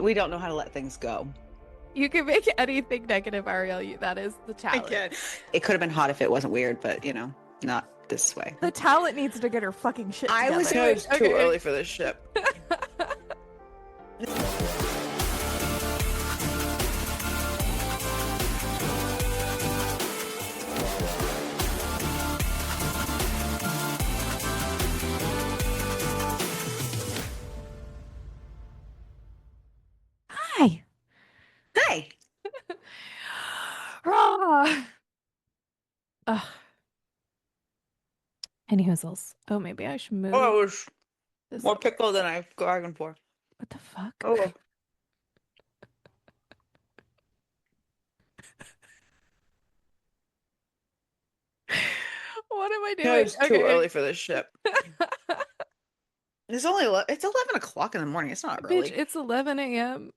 We don't know how to let things go. You can make anything negative, Ariel. That is the I talent. can't. It could have been hot if it wasn't weird, but not this way. The talent needs to get her fucking shit I was together. too, it's too Okay. early for this ship. Hi. Hey. Rah. Ugh. Any hoozles? Oh, maybe I should move Oh, it was this more over. pickle than I bargained for. What the fuck? Oh, What am I no, doing? it's too Okay. early for this ship. It's 11 o'clock in the morning. It's not Bitch, early. it's 11 a.m.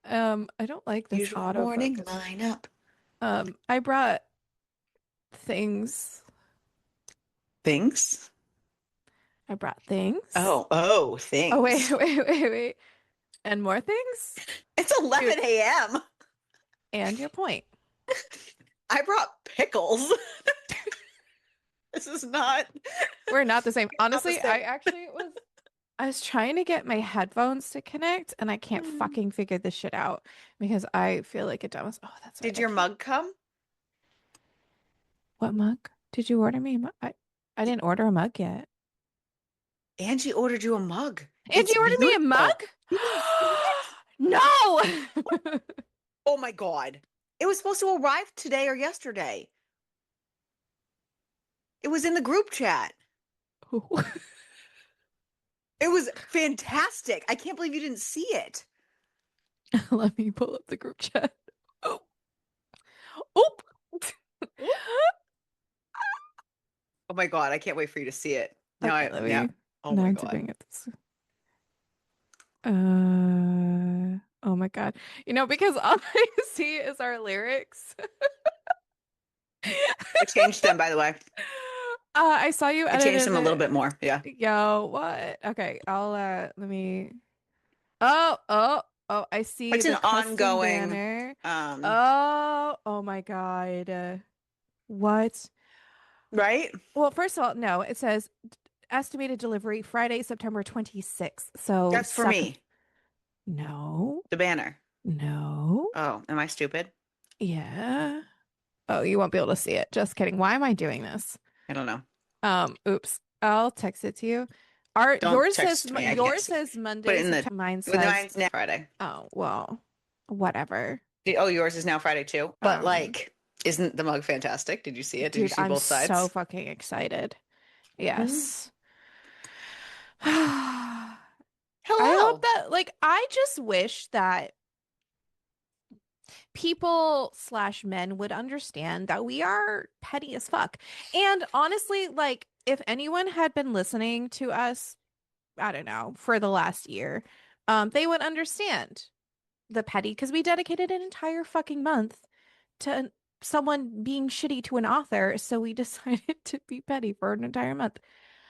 I don't like this Usual morning autofocus. lineup. I brought things. Things? I brought things. Oh, Oh, wait, things. wait. And more things? It's Dude, 11 a.m. and your point. I brought pickles. This is not We're not the same. not the Honestly, same. I was trying to get my headphones to connect and I can't fucking figure this shit out because I feel like a dumbass. Oh, that's right. Did I your can't. mug come? What mug? Did you order me a mug? I didn't order a mug yet. Angie ordered you a mug. Angie It's ordered me a beautiful. mug? You didn't see it? No! Oh my God. It was supposed to arrive today or yesterday. It was in the group chat. It was fantastic. I can't believe you didn't see it. Let me pull up the group chat. Oh, oh. Oh my God, I can't wait for you to see it. Now Okay, I let now me. oh Now I my have to God. bring up this. Oh my God. Because all I see is our lyrics. I changed them, by the way. I saw you I changed edited them a little bit it. more. Yeah. Yo, what? Okay, I'll let me. Oh, I see It's an the custom ongoing banner. um Oh my God. What? right? Well, first of all, no, it says estimated delivery Friday, September 26th. So That's for suck. me, No, the banner. no. Oh, am I stupid? Yeah. Oh, you won't be able to see it. Just kidding. Why am I doing this? I don't know. Oops. I'll text it to you. Our Don't text me. I can't yours see. says Put Monday, it in the September. Mine well, says, mine's now Friday. oh, well, whatever. Oh, yours is now Friday too. But Um, like, isn't the mug fantastic? Did you see it? Did you dude, see I'm both so sides? fucking excited. Mhm. Yes. I hope Hello. that, like, I just wish that people slash men would understand that we are petty as fuck. And honestly, like, if anyone had been listening to us, I don't know, for the last year, they would understand the petty because we dedicated an entire fucking month to someone being shitty to an author, so we decided to be petty for an entire month.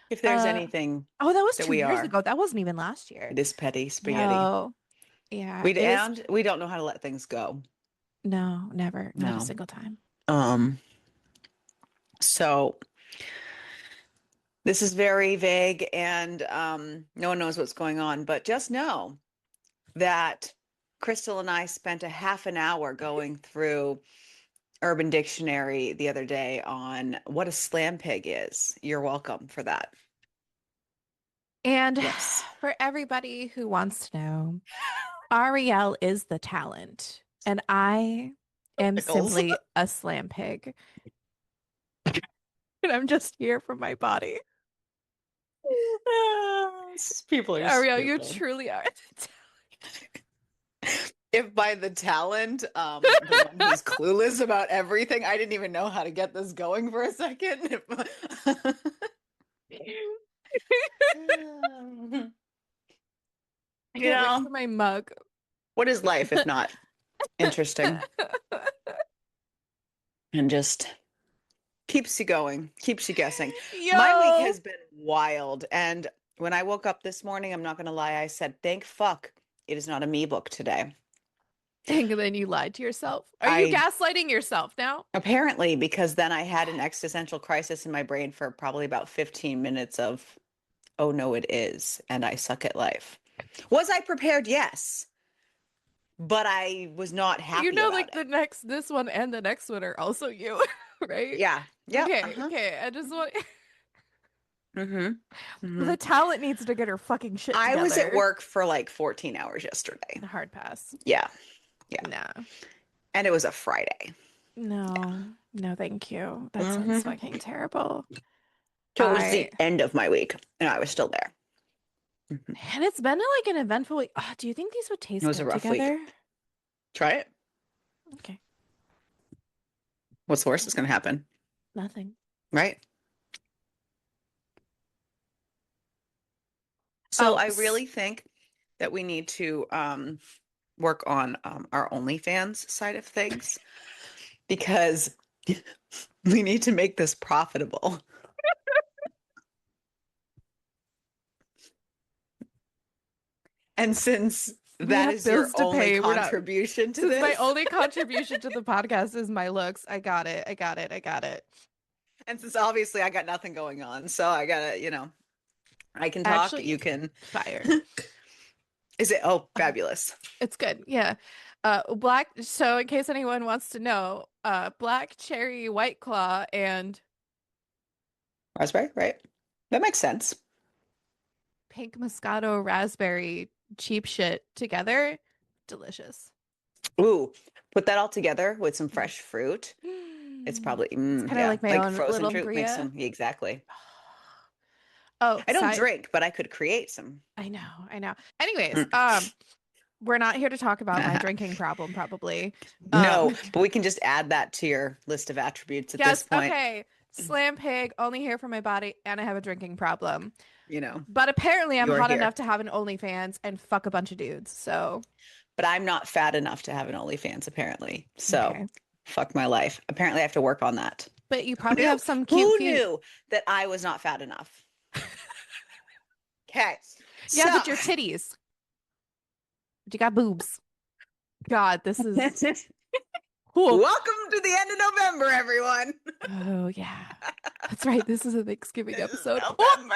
If there's Uh, anything oh, that was that two we years are, ago. That wasn't even last year. it is petty spaghetti. Yo, yeah, We it is. and we don't know how to let things go. No, never, not a No. single time. Um, so this is very vague and no one knows what's going on, but just know that Crystal and I spent a half an hour going through Urban Dictionary the other day on what a slam pig is. You're welcome for that. And Yes. for everybody who wants to know, Ariel is the talent, and I am Pickles. simply a slam pig. And I'm just here for my body. People are Ariel, you stupid. truly are the talent. If by the talent, the one who's clueless about everything, I didn't even know how to get this going for a second. You I can't wait for know, my mug. what is life if not interesting and just keeps you going, keeps you guessing. My week Yo. has been wild. And when I woke up this morning, I'm not going to lie, I said, thank fuck it is not a me book today. And then you lied to yourself. Are you I gaslighting yourself now? apparently, because then I had an existential crisis in my brain for probably about 15 minutes of, oh no, it is, and I suck at life. Was I prepared? Yes, but I was not You happy know, about like it. this one and the next one are also you, right? Yeah. Yep. Okay, Uh-huh. okay. I just want Mm-hmm. Mm-hmm. the talent needs to get her fucking shit I was at together. work for like 14 hours yesterday. Hard pass. Yeah. Yeah. No. And it was a Friday. No. No, thank you. That sounds Mm-hmm. fucking terrible. So it was I the end of my week, and I was still there. Mhm. and it's been like an eventful week. Do you think these would It taste was a good rough week. together? Try it. Okay. What's the worst that's going to happen? Nothing. Right? So Oh, I really think that we need to work on our OnlyFans side of things because we need to make this profitable. And since we that have is your bills to only pay. We're not. contribution to Since my this, only contribution to the podcast is my looks, I got it. I got it. I got it. and since obviously I got nothing going on, so I gotta, I can talk, Actually, you can. fire. Is it? Oh, Okay. fabulous. It's good. Yeah. Black. So in case anyone wants to know, black cherry white claw and Raspberry, right? That makes sense. pink Moscato raspberry cheap shit together. Delicious. Ooh, put that all together with some Mm. fresh fruit. It's probably, It's kind of yeah, like my like own frozen little fruit makes Bria. some, exactly. Oh, I don't side. drink, but I could create some. I know. I know. Anyways, Mm. we're not here to talk about my drinking problem, probably. No, Um, but we can just add that to your list of attributes at this yes, point. okay. Slam pig, only here for my body, and I have a drinking problem. You know, But apparently I'm you're hot here. enough to have an OnlyFans and fuck a bunch of dudes. So, But I'm not fat enough to have an OnlyFans, apparently. So okay. fuck my life. Apparently, I have to work on that. But you Who probably knew? have some cute Who feet. knew that I was not fat enough? Okay. Yeah, So but your titties. But you got boobs. God, this is cool. welcome to the end of November, everyone. Oh, yeah. That's right. This is a Thanksgiving This is episode. November.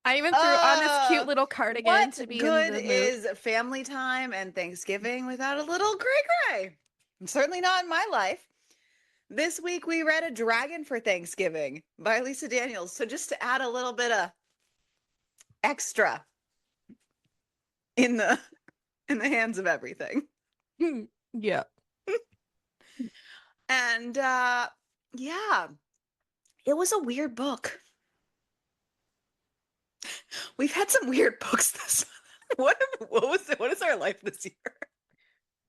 I even threw on this cute Uh, little cardigan what to be in good the mood. is family time and Thanksgiving without a little cray cray? Certainly not in my life. This week we read A Dragon for Thanksgiving by Lisa Daniels. So just to add a little bit of extra in the hands of everything. Yeah. And yeah, it was a weird book. We've had some weird books this what is our life this year?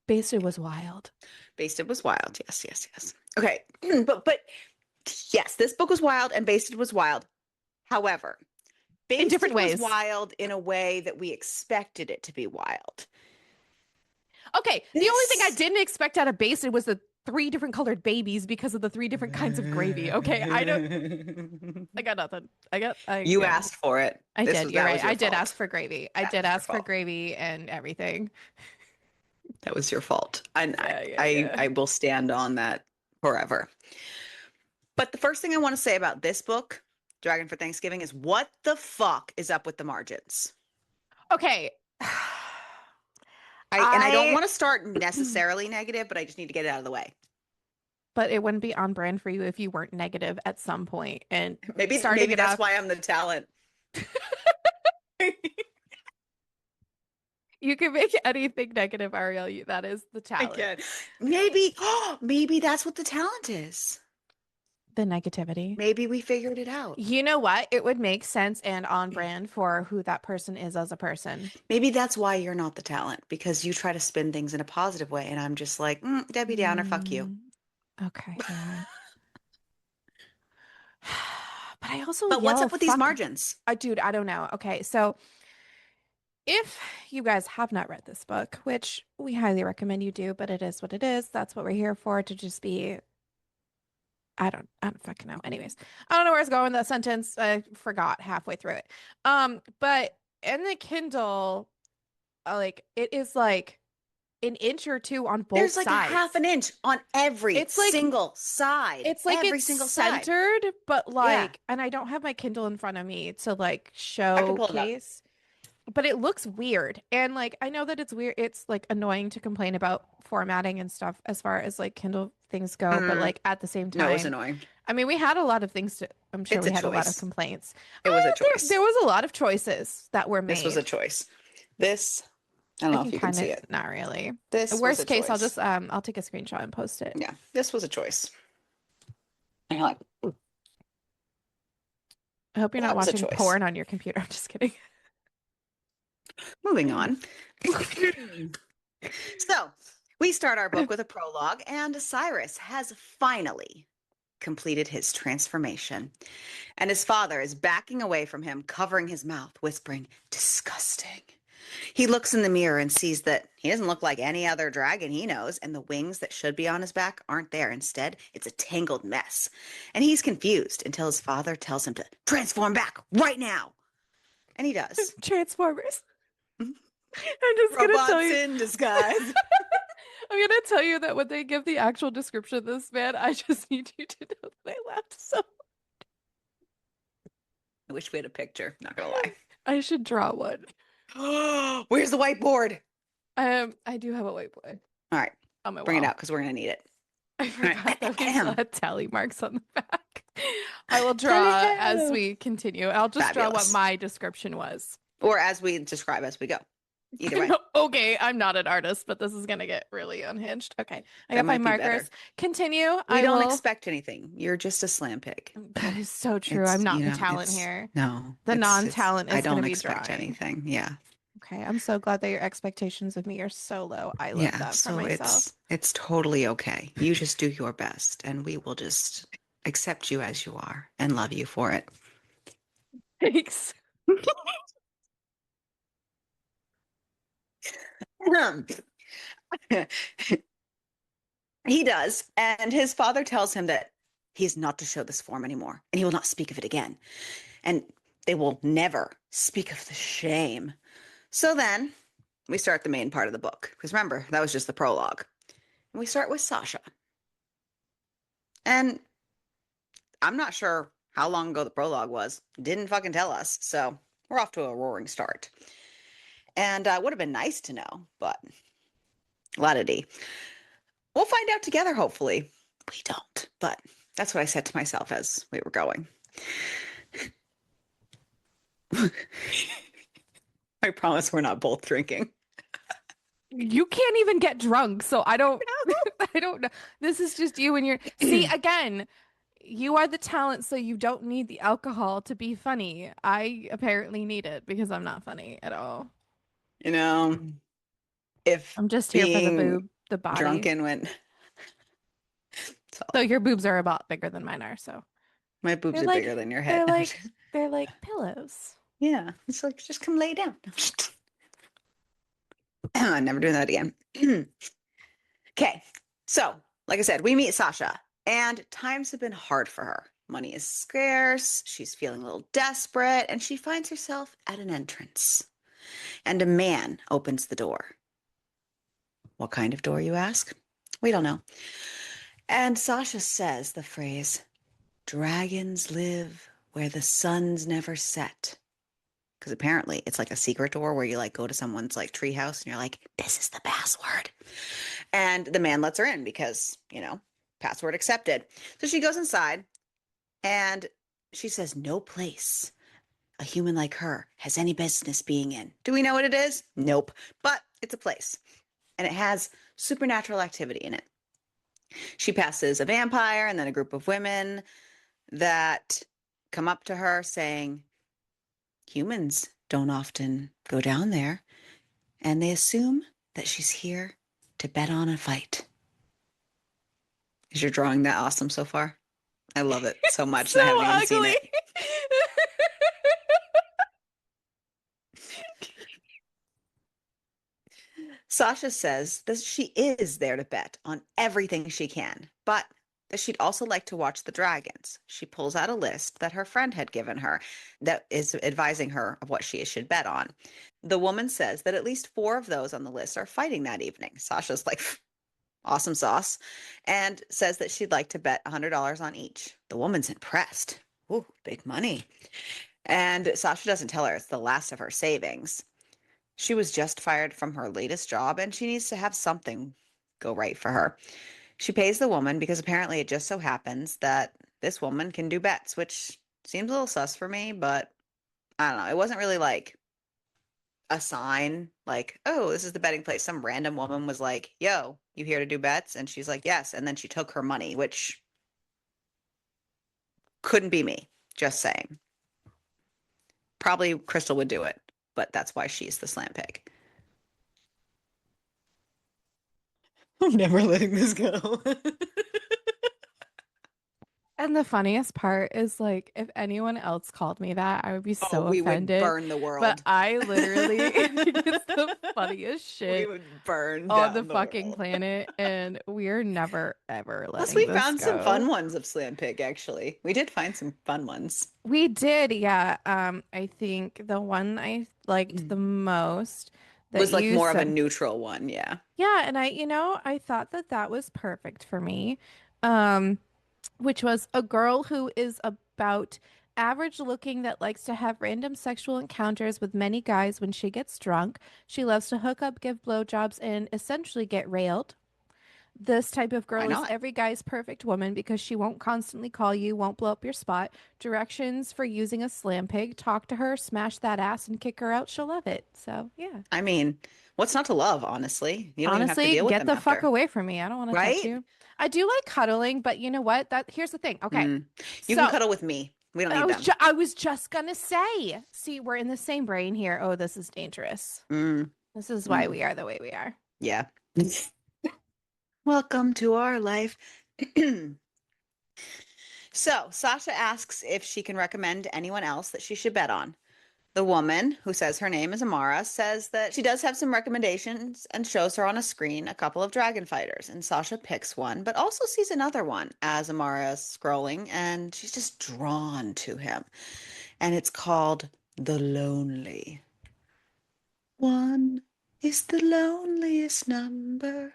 Basted was wild. Basted was wild. Yes, yes, yes. Okay. But yes, this book was wild and Basted was wild. However, In different Basted was ways. wild in a way that we expected it to be wild. Okay, the only thing I didn't expect out of Basted was the three different colored babies because of the three different kinds of gravy. Okay, I got nothing. You Yeah. asked for it. I This did. was You're that right. was your I did fault. ask for gravy. I That did was your ask for fault. gravy and everything. That was your fault. And Yeah. I will stand on that forever. But the first thing I want to say about this book, Dragon for Thanksgiving, is what the fuck is up with the margins? Okay. I don't I want to start necessarily negative, but I just need to get it out of the way. but it wouldn't be on brand for you if you weren't negative at some point and starting Maybe it that's off. why I'm the talent. You can make anything negative, Ariel. That is the I talent. can. Maybe that's what the talent is. The negativity. Maybe we figured it out. You know what? It would make sense and on brand for who that person is as a person. Maybe that's why you're not the talent, because you try to spin things in a positive way. And I'm just like, Debbie Downer, fuck you. Okay, yeah. But I also But what's yell up with these fuck. margins? Dude, I don't know. Okay, so if you guys have not read this book, which we highly recommend you do, but it is what it is. That's what we're here for, to just be I don't fucking know. Anyways, I don't know where I was going with that sentence. I forgot halfway through it. But in the Kindle, like it is like an inch or two on both There's like a half sides. an inch on every It's like single side. it's like Every it's single side. centered, but Yeah. like, and I don't have my Kindle in front of me to like I can pull it up. showcase, but it looks weird. And like, I know that it's weird. It's like annoying to complain about formatting and stuff as far as like Kindle things go, but Mm, like at the same no, it was time, annoying. I mean, we had a lot of things to, I'm sure It's a we had a lot of choice. complaints. It was a There choice. was a lot of choices that were This was a made. choice. This, I don't I know can if you can kind see of, it. not really. This was a Worst case, choice. I'll take a screenshot and post it. Yeah, this was a choice. And you're like, "Ooh, I hope you're not that was a watching choice. porn on your computer. I'm just kidding. Moving on. So we start our book with a prologue, and Cyrus has finally completed his transformation. And his father is backing away from him, covering his mouth, whispering, disgusting. He looks in the mirror and sees that he doesn't look like any other dragon he knows, and the wings that should be on his back aren't there. Instead, it's a tangled mess. And he's confused until his father tells him to transform back right now. And he does. Transformers. I'm just gonna tell Robots you. in disguise. I'm gonna tell you that when they give the actual description of this man, I just need you to know that I laughed so. I wish we had a picture, not gonna lie. I should draw one. Where's the whiteboard? I do have a whiteboard All right, on my bring it wall. out because we're gonna need it. I All forgot that we still right. had tally marks on the back. I will draw as Hello. we continue. I'll just draw what Fabulous. my description was. Or as we describe as we go. Either way, Okay, I'm not an artist, but this is gonna get really unhinged. Okay, I that got my might be better. markers. Continue. We I don't will. expect anything. You're just a slam pig. That is so true. I'm It's, not the talent here. no, The non-talent I is going to don't be expect drawing. anything. Yeah. Okay, I'm so glad that your expectations of me are so low. I love Yeah. that for So myself. it's totally okay. You just do your best and we will just accept you as you are and love you for it. Thanks. He does. And his father tells him that he is not to show this form anymore and he will not speak of it again. And they will never speak of the shame. So then we start the main part of the book. Because remember, that was just the prologue. And we start with Sasha. And I'm not sure how long ago the prologue was. Didn't fucking tell us. So we're off to a roaring start. And would have been nice to know, but la da dee. We'll find out together, hopefully. We don't, but that's what I said to myself as we were going. I promise we're not both drinking. You can't even get drunk, so I don't I don't know. This is just you and your See, again, you are the talent, so you don't need the alcohol to be funny. I apparently need it because I'm not funny at all. You know, if I'm just here for the being boob, the body. drunken went, so So your boobs are about bigger than mine are, so my boobs they're are bigger than your head. they're like they're like pillows. Yeah, it's like just come lay down. I'm never doing that again. Okay, so like I said, we meet Sasha, and times have been hard for her. Money is scarce, she's feeling a little desperate, and she finds herself at an entrance. And a man opens the door. What kind of door, you ask? We don't know. And Sasha says the phrase, dragons live where the suns never set. Because apparently it's like a secret door where you like go to someone's like treehouse and you're like, this is the password. And the man lets her in because, password accepted. So she goes inside and she says, no place a human like her has any business being in. Do we know what it is? Nope. But it's a place and it has supernatural activity in it. She passes a vampire and then a group of women that come up to her saying, humans don't often go down there. And they assume that she's here to bet on a fight. Is your drawing that awesome so far? I love it so much So and I haven't even seen ugly. it. Sasha says that she is there to bet on everything she can, but that she'd also like to watch the dragons. She pulls out a list that her friend had given her that is advising her of what she should bet on. The woman says that at least four of those on the list are fighting that evening. Sasha's like, awesome sauce, and says that she'd like to bet $100 on each. The woman's impressed. Ooh, big money. And Sasha doesn't tell her it's the last of her savings. She was just fired from her latest job and she needs to have something go right for her. She pays the woman because apparently it just so happens that this woman can do bets, which seems a little sus for me, but I don't know. It wasn't really like a sign like, oh, this is the betting place. Some random woman was like, yo, you here to do bets? And she's like, yes. And then she took her money, which couldn't be me. Just saying. Probably Crystal would do it, but that's why she's the slam pig. I'm never letting this go. And the funniest part is like if anyone else called me that, I would be Oh, so we would offended. burn the But world. I literally think it's the funniest We shit would burn on the down the fucking world. planet, and we're never ever Plus, letting we this found some fun go. ones of Slam Pig, actually. We did find some fun ones. We did, yeah. I think the one I liked the most that Was like you more of a said, neutral one, yeah. yeah, and I thought that that was perfect for me. Um, which was a girl who is about average looking that likes to have random sexual encounters with many guys when she gets drunk. She loves to hook up, give blowjobs, and essentially get railed. This type of Why girl is not? every guy's perfect woman because she won't constantly call you, won't blow up your spot. Directions for using a slam pig, talk to her, smash that ass, and kick her out. She'll love it. So, yeah. I mean, what's not to love, honestly? You don't even have to Honestly, deal with get them the fuck after, away from me. I don't want to touch right? you. I do like cuddling, but you know what? That here's the thing. Okay. Mm. You can So, cuddle with me. We don't need them. I was just gonna say. See, we're in the same brain here. Oh, this is dangerous. Mm. This is why Mm. we are the way we are. Yeah. Welcome to our life. So, Sasha asks if she can recommend anyone else that she should bet on. The woman, who says her name is Amara, says that she does have some recommendations and shows her on a screen a couple of dragon fighters. And Sasha picks one, but also sees another one as Amara is scrolling, and she's just drawn to him. And it's called The Lonely. One is the loneliest number.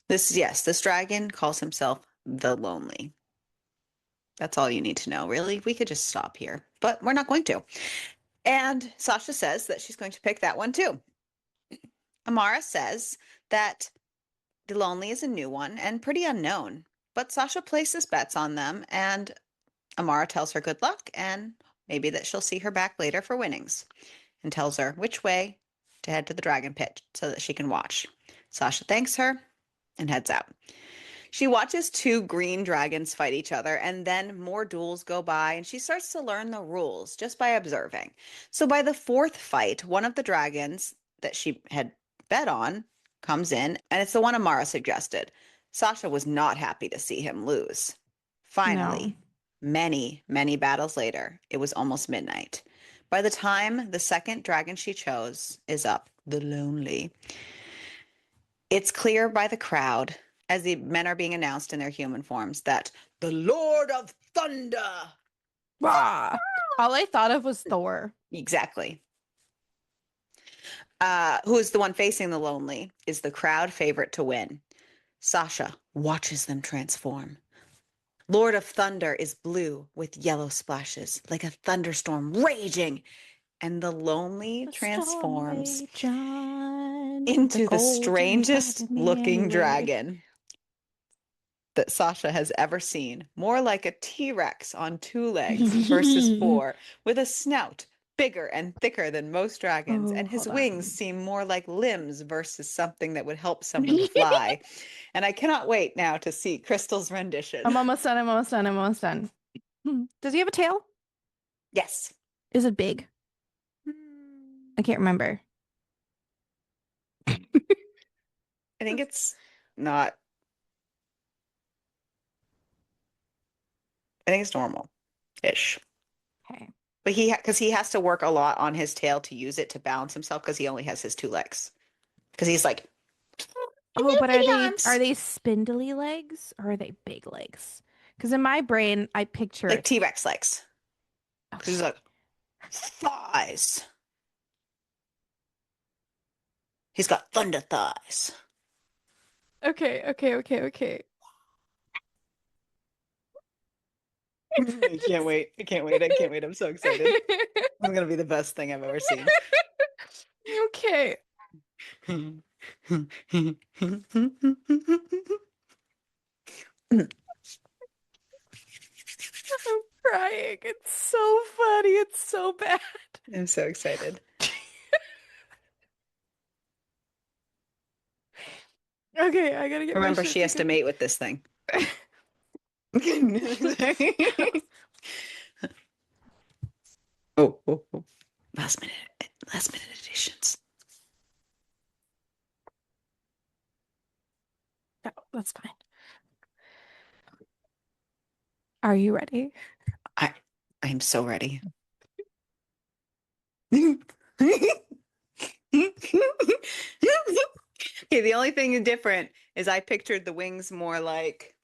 This dragon calls himself The Lonely. That's all you need to know, really. We could just stop here, but we're not going to. And Sasha says that she's going to pick that one too. Amara says that The Lonely is a new one and pretty unknown, but Sasha places bets on them, and Amara tells her good luck and maybe that she'll see her back later for winnings, and tells her which way to head to the dragon pit so that she can watch. Sasha thanks her and heads out. She watches two green dragons fight each other, and then more duels go by, and she starts to learn the rules just by observing. So by the fourth fight, one of the dragons that she had bet on comes in, and it's the one Amara suggested. Sasha was not happy to see him lose. No. Finally, many battles later, it was almost midnight. By the time the second dragon she chose is up, the Lonely, it's clear by the crowd as the men are being announced in their human forms that the Lord of Thunder, Rah! All I thought of was Thor. exactly, who is the one facing the Lonely, is the crowd favorite to win. Sasha watches them transform. Lord of Thunder is blue with yellow splashes, like a thunderstorm raging, and the Lonely The storm transforms rage on, the into the cold didn't strangest bother me looking anyway. dragon that Sasha has ever seen, more like a T-Rex on two legs versus four, with a snout bigger and thicker than most dragons, Oh, and his hold wings on. seem more like limbs versus something that would help someone fly. And I cannot wait now to see Crystal's rendition. I'm almost done. I'm almost done. I'm almost done. Does he have a tail? Yes. Is it big? I can't remember. I think it's not, I think it's normal-ish. Okay. But because he has to work a lot on his tail to use it to balance himself because he only has his two legs. Because he's like, Oh, but Little are arms. they spindly legs or are they big legs? Because in my brain, I picture Like it. T-Rex legs. Because he's Okay. like, thighs. He's got thunder thighs. Okay, okay, okay, okay. I can't wait. I can't wait. I can't wait. I'm so excited. It's gonna be the best thing I've ever seen. Okay. I'm crying. It's so funny. It's so bad. I'm so excited. Okay, I gotta get my Remember, shit she has to together. mate with this thing. Oh, oh, oh. Last minute, last minute additions. No, that's fine. Are you ready? I I'm so ready. Okay, the only thing different is I pictured the wings more like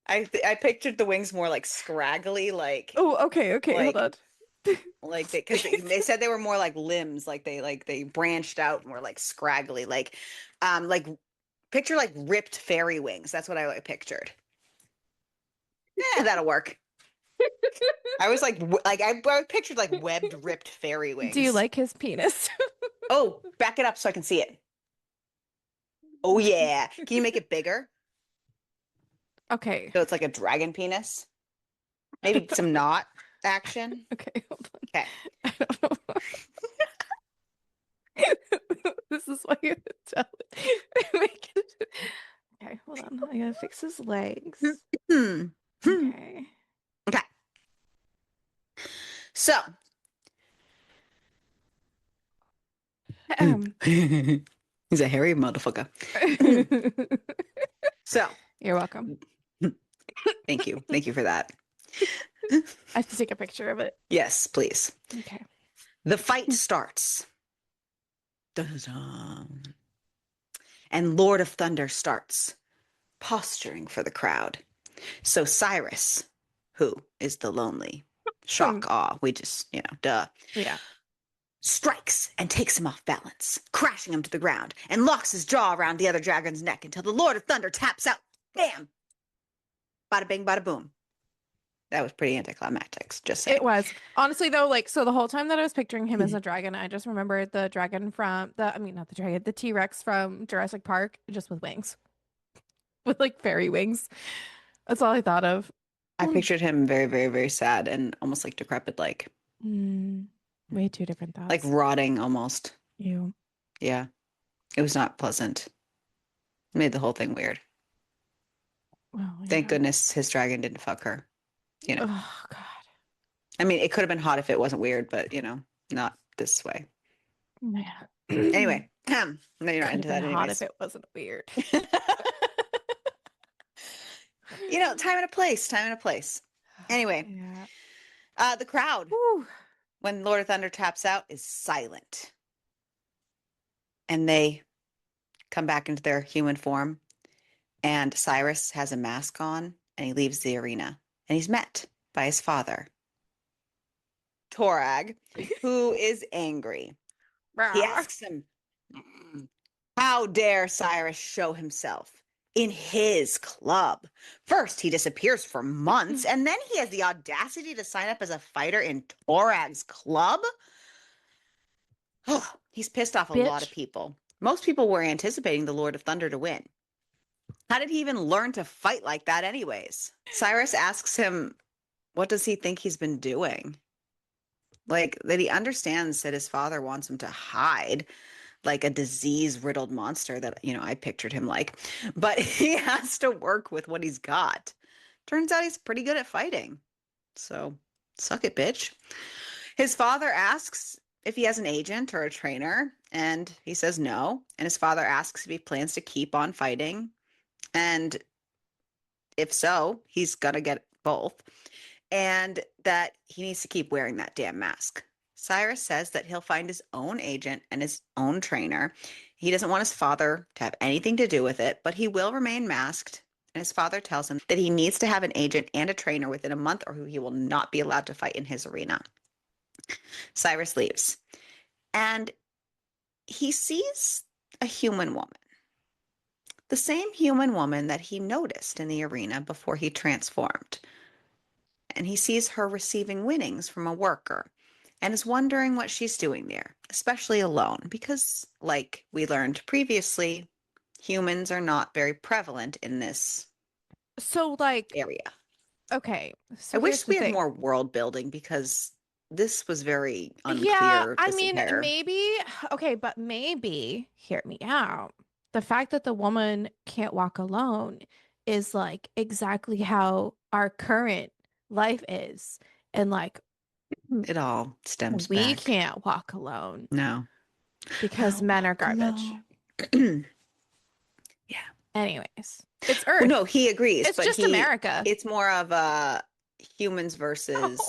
I pictured the wings more like scraggly, Oh, okay, okay, hold like on. like they said they were more like limbs, like they branched out and were like scraggly, like picture like ripped fairy wings. That's what I pictured. That'll work. I was like I pictured like webbed, ripped fairy Do you wings. like his penis? Oh, back it up so I can see it. Oh yeah. Can you make it bigger? Okay. So it's like a dragon penis? Maybe some knot action. Okay, hold on. Okay. I don't know. This is why you have to tell it. Okay, hold on. I gotta fix his legs. Hmm. Hmm. Okay. Okay. So he's a hairy motherfucker. So You're welcome. thank you. Thank you for that. I have to take a picture of it. Yes, please. Okay. The fight starts. Dun-dun-dun. And Lord of Thunder starts posturing for the crowd. So Cyrus, who is the lonely, shock, awe, we just, duh, Yeah. strikes and takes him off balance, crashing him to the ground, and locks his jaw around the other dragon's neck until the Lord of Thunder taps out. Bam! Bada bing, bada boom. That was pretty anticlimactic, just It saying. was. Honestly though, like so the whole time that I was picturing him as a dragon, I just remembered the dragon from the I mean not the dragon, the T-Rex from Jurassic Park, just with wings. With like fairy wings. That's all I thought of. I pictured him very, very, very sad and almost like decrepit, Mm, way two different like thoughts. rotting almost. You. Yeah, it was not pleasant. Made the whole thing weird. Oh Thank yeah. goodness his dragon didn't fuck her. You know, Oh God. I mean, it could have been hot if it wasn't weird, but not this way. Yeah. Anyway, no, you're not Could have into been that, hot if anyways. it wasn't weird. Time and a place, time and a place. Anyway, Yeah. the crowd, Whew. when Lord of Thunder taps out, is silent. And they come back into their human form. And Cyrus has a mask on and he leaves the arena. And he's met by his father, Torag, who is angry. He Rah. asks him, how dare Cyrus show himself in his club? First, he disappears for months, and then he has the audacity to sign up as a fighter in Torag's club? Oh, he's pissed off a lot of Bitch. people. Most people were anticipating the Lord of Thunder to win. How did he even learn to fight like that, anyways? Cyrus asks him, what does he think he's been doing? Like, that he understands that his father wants him to hide like a disease riddled monster that, I pictured him like, but he has to work with what he's got. Turns out he's pretty good at fighting. So, suck it, bitch. His father asks if he has an agent or a trainer, and he says no. And his father asks if he plans to keep on fighting. And if so, he's going to get both. And that he needs to keep wearing that damn mask. Cyrus says that he'll find his own agent and his own trainer. He doesn't want his father to have anything to do with it, but he will remain masked. And his father tells him that he needs to have an agent and a trainer within a month or he will not be allowed to fight in his arena. Cyrus leaves and he sees a human woman, the same human woman that he noticed in the arena before he transformed. And he sees her receiving winnings from a worker and is wondering what she's doing there, especially alone, because, like we learned previously, humans are not very prevalent in this So, like, area. okay, I so here's wish the we had thing. more world building because this was very Yeah, unclear I this mean, entire. maybe, okay, but maybe, hear me out. The fact that the woman can't walk alone is like exactly how our current life is. And like, It all stems we back. can't walk alone No. because We'll men are walk garbage. alone. Yeah. Anyways, it's Well, no, Earth. he agrees, It's but just America. it's more of a humans versus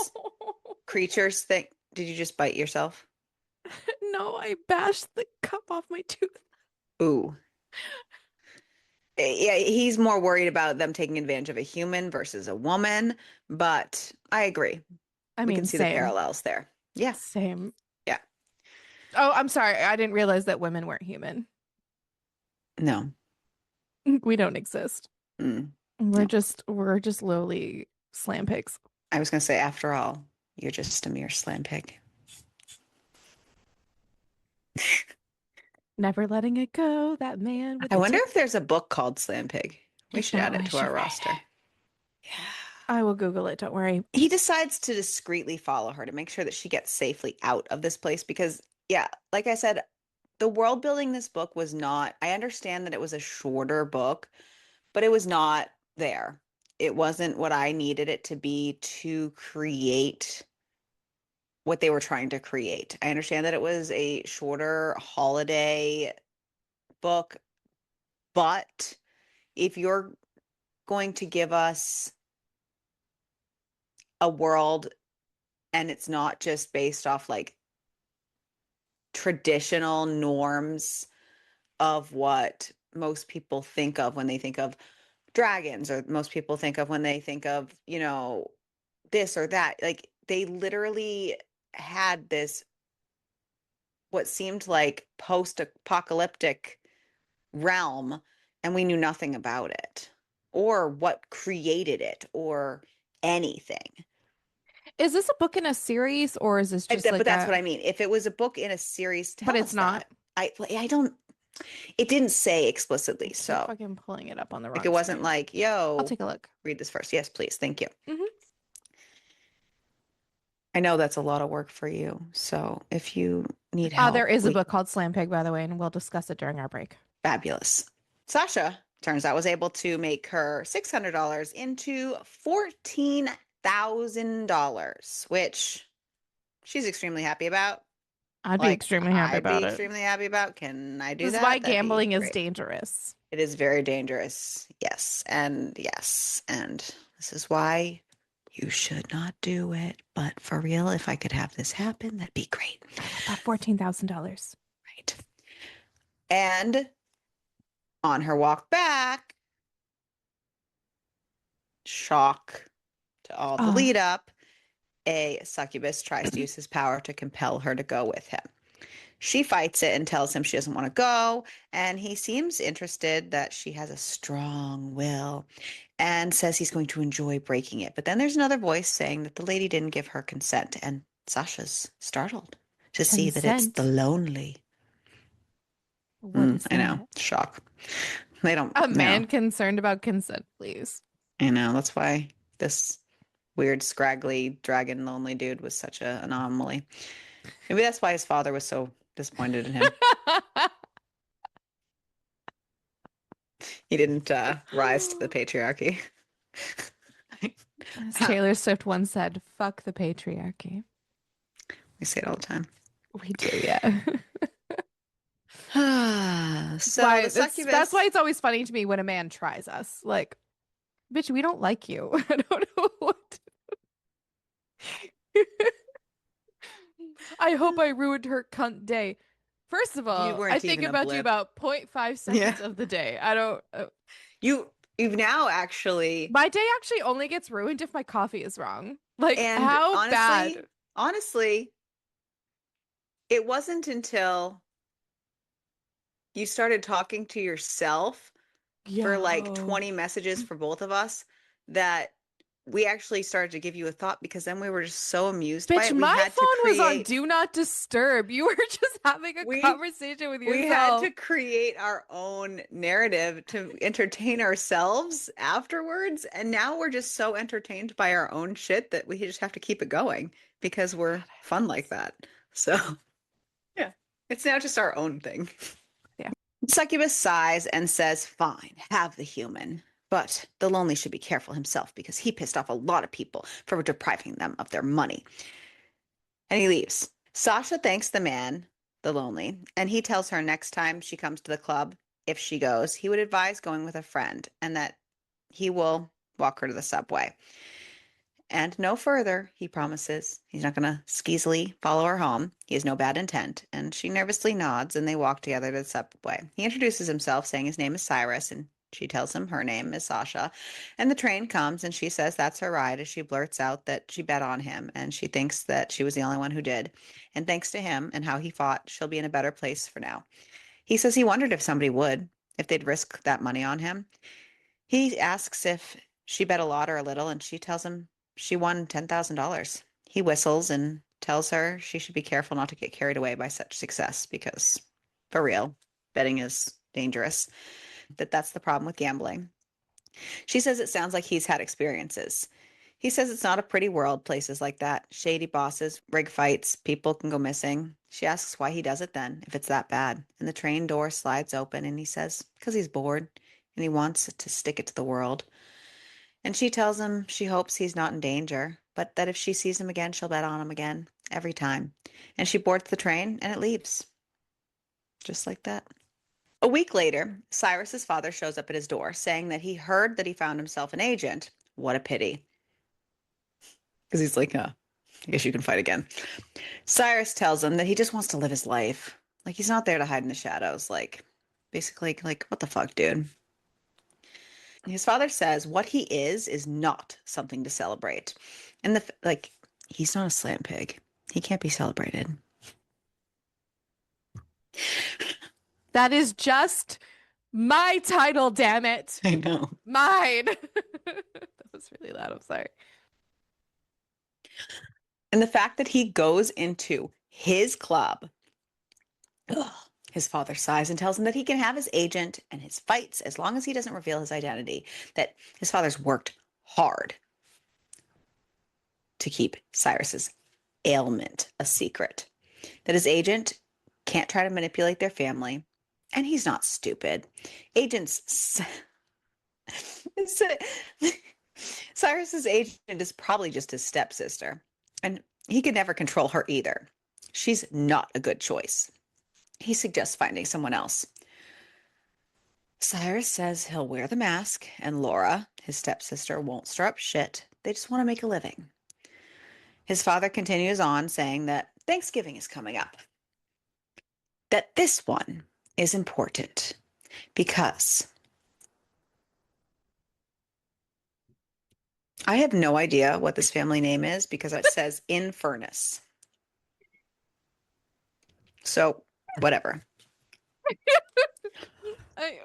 creatures thing. Did you just bite yourself? No, I bashed the cup off my tooth. Ooh. Yeah, he's more worried about them taking advantage of a human versus a woman, but I agree. I We can mean, see the same. parallels there. Yeah. Same. Yeah. Oh, I'm sorry. I didn't realize that women weren't human. No. We don't exist. Mm, We're no. just lowly slam pigs. I was going to say, after all, you're just a mere slam pig. Never letting it go. That man with I the wonder tick. if there's a book called Slam Pig. We If should add not, it we to should our write roster. it. Yeah. I will Google it. Don't worry. He decides to discreetly follow her to make sure that she gets safely out of this place because, yeah, like I said, the world building this book was not, I understand that it was a shorter book, but it was not there. It wasn't what I needed it to be to create what they were trying to create. I understand that it was a shorter holiday book, but if you're going to give us a world and it's not just based off like traditional norms of what most people think of when they think of dragons, or most people think of when they think of, this or that. Like they literally had this, what seemed like post-apocalyptic realm, and we knew nothing about it or what created it or anything. Is this a book in a series or is this just But like that's what a, I mean. If it was a book in a series, but tell it's us not. that. I don't, it didn't say explicitly. I keep So fucking pulling it up on the like it wrong wasn't screen. like, I'll yo, take a look. read this first. Yes, please. Thank you. Hmm. I know that's a lot of work for you. So if you need help, There is a we book called Slam Pig, by the way, and we'll discuss it during our break. fabulous. Sasha turns out was able to make her $600 into $14,000, which she's extremely happy about. I'd be Like extremely happy I'd be about it. extremely happy about. Can I do This is why that? That'd be gambling is great. dangerous. It is very dangerous. Yes. And yes. And this is why you should not do it. But for real, if I could have this happen, that'd be great. I want that $14,000. Right. And on her walk back, shock to all the Oh, lead up, a succubus tries to use his power to compel her to go with him. She fights it and tells him she doesn't want to go. And he seems interested that she has a strong will and says he's going to enjoy breaking it. But then there's another voice saying that the lady didn't give her consent. And Sasha's startled to see that it's the consent. lonely. What is I know. that? Shock. They don't, A man concerned about consent, please. That's why this weird, scraggly, dragon lonely dude was such an anomaly. Maybe that's why his father was so disappointed in him. He didn't rise to the patriarchy. As Taylor Swift once said, fuck the patriarchy. We say it all the time. We do, yeah. That's So why the that's why succubus, it's always funny to me when a man tries us. Like, bitch, we don't like you. I don't know what. I hope I ruined her cunt day. First of You all, I weren't think even a about you blip. about 0.5 Yeah. seconds of the day. I don't. You've now actually, My day actually only gets ruined if my coffee is wrong. Like, and how honestly, bad? honestly, it wasn't until you started talking to yourself for like Yo. 20 messages for both of us that we actually started to give you a thought because then we were just so amused by Bitch, it. We my had to phone was on create do not disturb. You were just having a we conversation with we had yourself. to create our own narrative to entertain ourselves afterwards. And now we're just so entertained by our own shit that we just have to keep it going because God, we're I fun love like this. that. So, yeah, it's now just our own thing. Yeah. Succubus sighs and says, fine, have the human. But the lonely should be careful himself because he pissed off a lot of people for depriving them of their money. And he leaves. Sasha thanks the man, the lonely, and he tells her next time she comes to the club, if she goes, he would advise going with a friend and that he will walk her to the subway. And no further, he promises. He's not going to skeezily follow her home. He has no bad intent. And she nervously nods and they walk together to the subway. He introduces himself, saying his name is Cyrus, and she tells him her name is Sasha. And the train comes and she says that's her ride as she blurts out that she bet on him and she thinks that she was the only one who did. And thanks to him and how he fought, she'll be in a better place for now. He says he wondered if somebody would, if they'd risk that money on him. He asks if she bet a lot or a little, and she tells him she won $10,000. He whistles and tells her she should be careful not to get carried away by such success because, for real, betting is dangerous. That's the problem with gambling. She says it sounds like he's had experiences. He says it's not a pretty world, places like that. Shady bosses, rig fights, people can go missing. She asks why he does it then, if it's that bad. And the train door slides open and he says, because he's bored and he wants to stick it to the world. And she tells him she hopes he's not in danger, but that if she sees him again, she'll bet on him again, every time. And she boards the train and it leaves, just like that. A week later, Cyrus's father shows up at his door, saying that he heard that he found himself an agent. What a pity. Because he's like, I guess you can fight again. Cyrus tells him that he just wants to live his life. Like, he's not there to hide in the shadows. Like, basically, like, what the fuck, dude? His father says what he is not something to celebrate. And like, he's not a slam pig. He can't be celebrated. That is just my title, damn it. I know. Mine. That was really loud. I'm sorry. And the fact that he goes into his club, ugh, his father sighs and tells him that he can have his agent and his fights as long as he doesn't reveal his identity, that his father's worked hard to keep Cyrus's ailment a secret, that his agent can't try to manipulate their family, and he's not stupid. Agents. Cyrus's agent is probably just his stepsister, and he can never control her either. She's not a good choice. He suggests finding someone else. Cyrus says he'll wear the mask, and Laura, his stepsister, won't stir up shit. They just want to make a living. His father continues on, saying that Thanksgiving is coming up, that this one is important because I have no idea what this family name is because it says in furnace. So, whatever. I...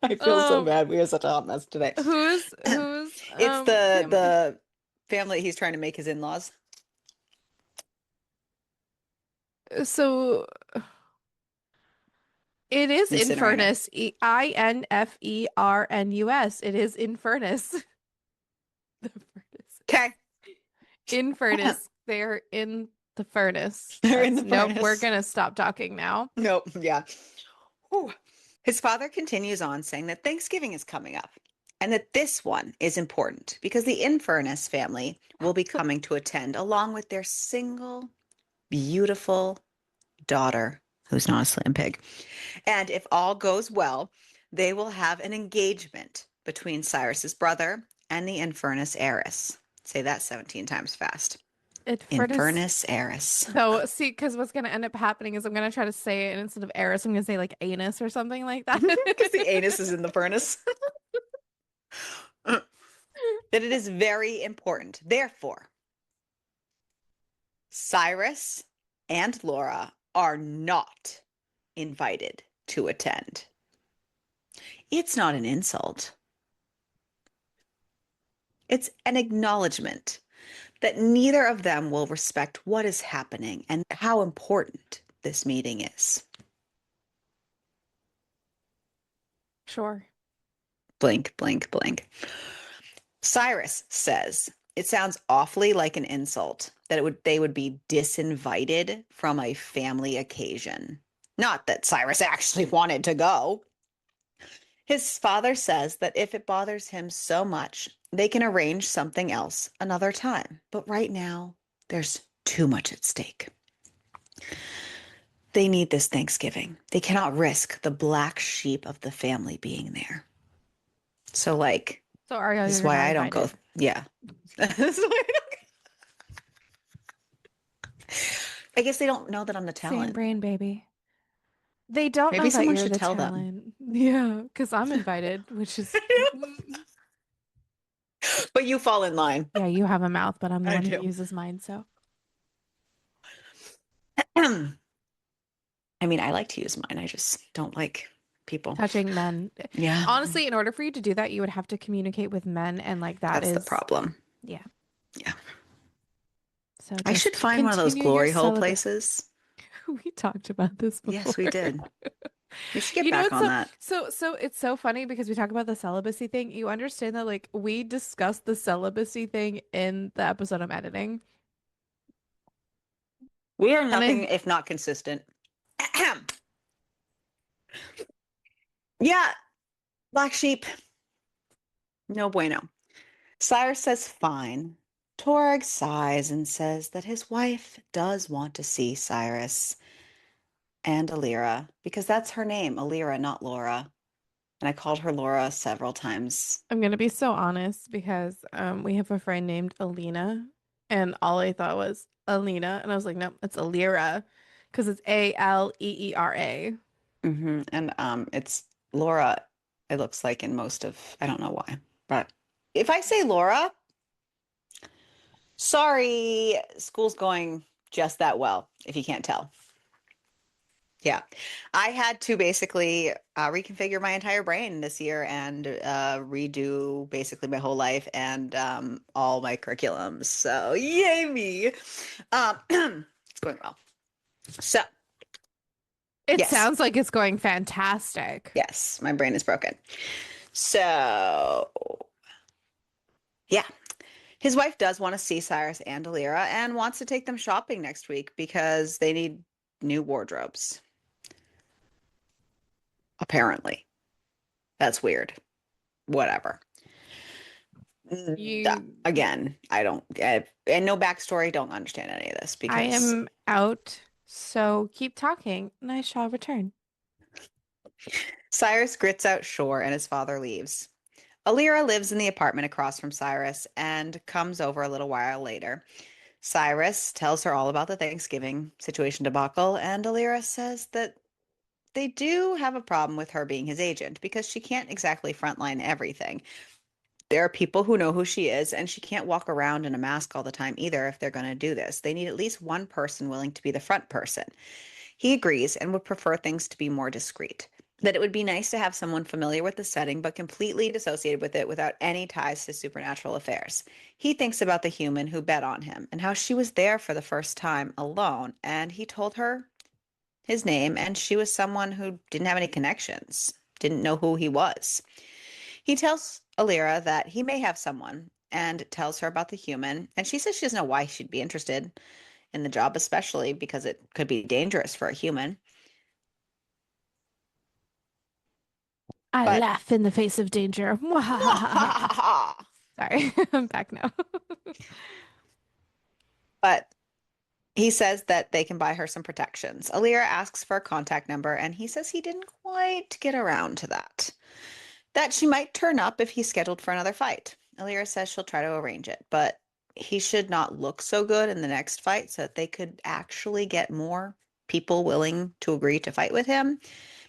I feel so um, bad. We are such a hot mess today. who's It's the family? the family he's trying to make his in-laws. So it is Incinerator. Infernus. Infernus. It is Infernus. The furnace. Okay. Infernus. They're in the furnace. They're in That's the nope. We're furnace. gonna stop talking now. Nope. Yeah. Whew. His father continues on saying that Thanksgiving is coming up and that this one is important because the Infernus family will be coming to attend along with their single, beautiful daughter, who's not a slam pig. And if all goes well, they will have an engagement between Cyrus's brother and the Infernus heiress. Say that 17 times fast. It furnace. Infernus heiress. So, see, because what's going to end up happening is I'm going to try to say it, and instead of Eris, I'm going to say like anus or something like that. Because the anus is in the furnace. That it is very important. Therefore, Cyrus and Laura are not invited to attend. It's not an insult. It's an acknowledgement that neither of them will respect what is happening and how important this meeting is. Sure. Blink, blink, blink. Cyrus says it sounds awfully like an insult that they would be disinvited from a family occasion. Not that Cyrus actually wanted to go. His father says that if it bothers him so much, they can arrange something else another time. But right now, there's too much at stake. They need this Thanksgiving. They cannot risk the black sheep of the family being there. So, like, So, Ariel, this is you're why not I don't go. invited. Yeah. This is why I don't. I guess they don't know that I'm the Same talent. brain, baby. They don't Maybe know that someone you're should the tell them. talent. Yeah, because I'm invited, which is, But you fall in line. yeah, you have a mouth, but I'm the I one who do. uses mine. So, I mean, I like to use mine. I just don't like people. touching men. Yeah, Honestly, in order for you to do that, you would have to communicate with men, and like that that's the is, problem. yeah. Yeah. So I should just find one of those continue your glory hole celibacy. places. We talked about this Yes, before. we did. We should get You know, back it's on so that. so it's so funny because we talk about the celibacy thing. You understand that like we discussed the celibacy thing in the episode I'm editing. We are And nothing I if not consistent. Yeah, black sheep. No bueno. Cyrus says fine. Torg sighs and says that his wife does want to see Cyrus and Alira because that's her name, Alira, not Laura. And I called her Laura several times. I'm gonna be so honest because we have a friend named Alina and all I thought was Alina and I was like, nope, it's Alira because it's Aleera. And it's Laura, it looks like in most of, I don't know why, but if I say Laura, sorry, school's going just that well, if you can't tell. Yeah. I had to basically reconfigure my entire brain this year and redo basically my whole life and all my curriculums. So, yay me. It's going well. So, It yes, sounds like it's going fantastic. yes, my brain is broken. So, yeah, his wife does want to see Cyrus and Alira and wants to take them shopping next week because they need new wardrobes. Apparently. That's weird. Whatever. You Again, I don't, and no backstory, don't understand any of this I because am out, so keep talking and I shall return. Cyrus grits out Shore and his father leaves. Alira lives in the apartment across from Cyrus and comes over a little while later. Cyrus tells her all about the Thanksgiving situation debacle, and Alira says that they do have a problem with her being his agent because she can't exactly frontline everything. There are people who know who she is, and she can't walk around in a mask all the time either if they're going to do this. They need at least one person willing to be the front person. He agrees and would prefer things to be more discreet. That it would be nice to have someone familiar with the setting but completely dissociated with it without any ties to supernatural affairs. He thinks about the human who bet on him and how she was there for the first time alone, and he told her his name, and she was someone who didn't have any connections, didn't know who he was. He tells Alira that he may have someone and tells her about the human, and she says she doesn't know why she'd be interested in the job, especially because it could be dangerous for a human. I But laugh in the face of danger. Sorry, I'm back now. but he says that they can buy her some protections. Alira asks for a contact number, and he says he didn't quite get around to that. that she might turn up if he's scheduled for another fight. Alira says she'll try to arrange it, but he should not look so good in the next fight so that they could actually get more people willing to agree to fight with him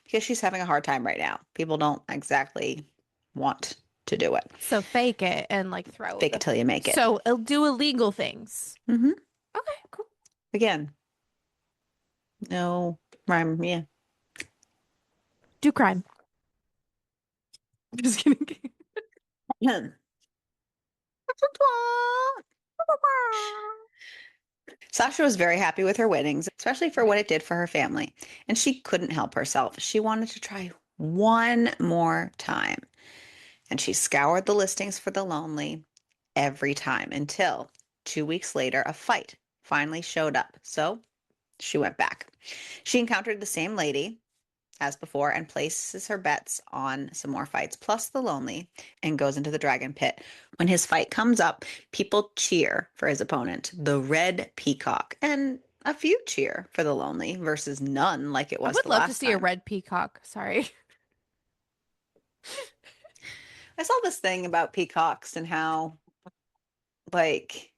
because she's having a hard time right now. People don't exactly want to do it. So fake it and like throw Fake it the. till you make it. So it'll do illegal things. Hmm. Okay, cool. Again, no rhyme. Yeah. Do crime. Just kidding. Sasha was very happy with her winnings, especially for what it did for her family, and she couldn't help herself. She wanted to try one more time, and she scoured the listings for the lonely every time until 2 weeks later, a fight finally showed up. So she went back. She encountered the same lady as before and places her bets on some more fights, plus the lonely, and goes into the dragon pit. When his fight comes up, people cheer for his opponent, the red peacock, and a few cheer for the lonely versus none like it I was would the love to last see a time. red peacock. Sorry. I saw this thing about peacocks and how, like,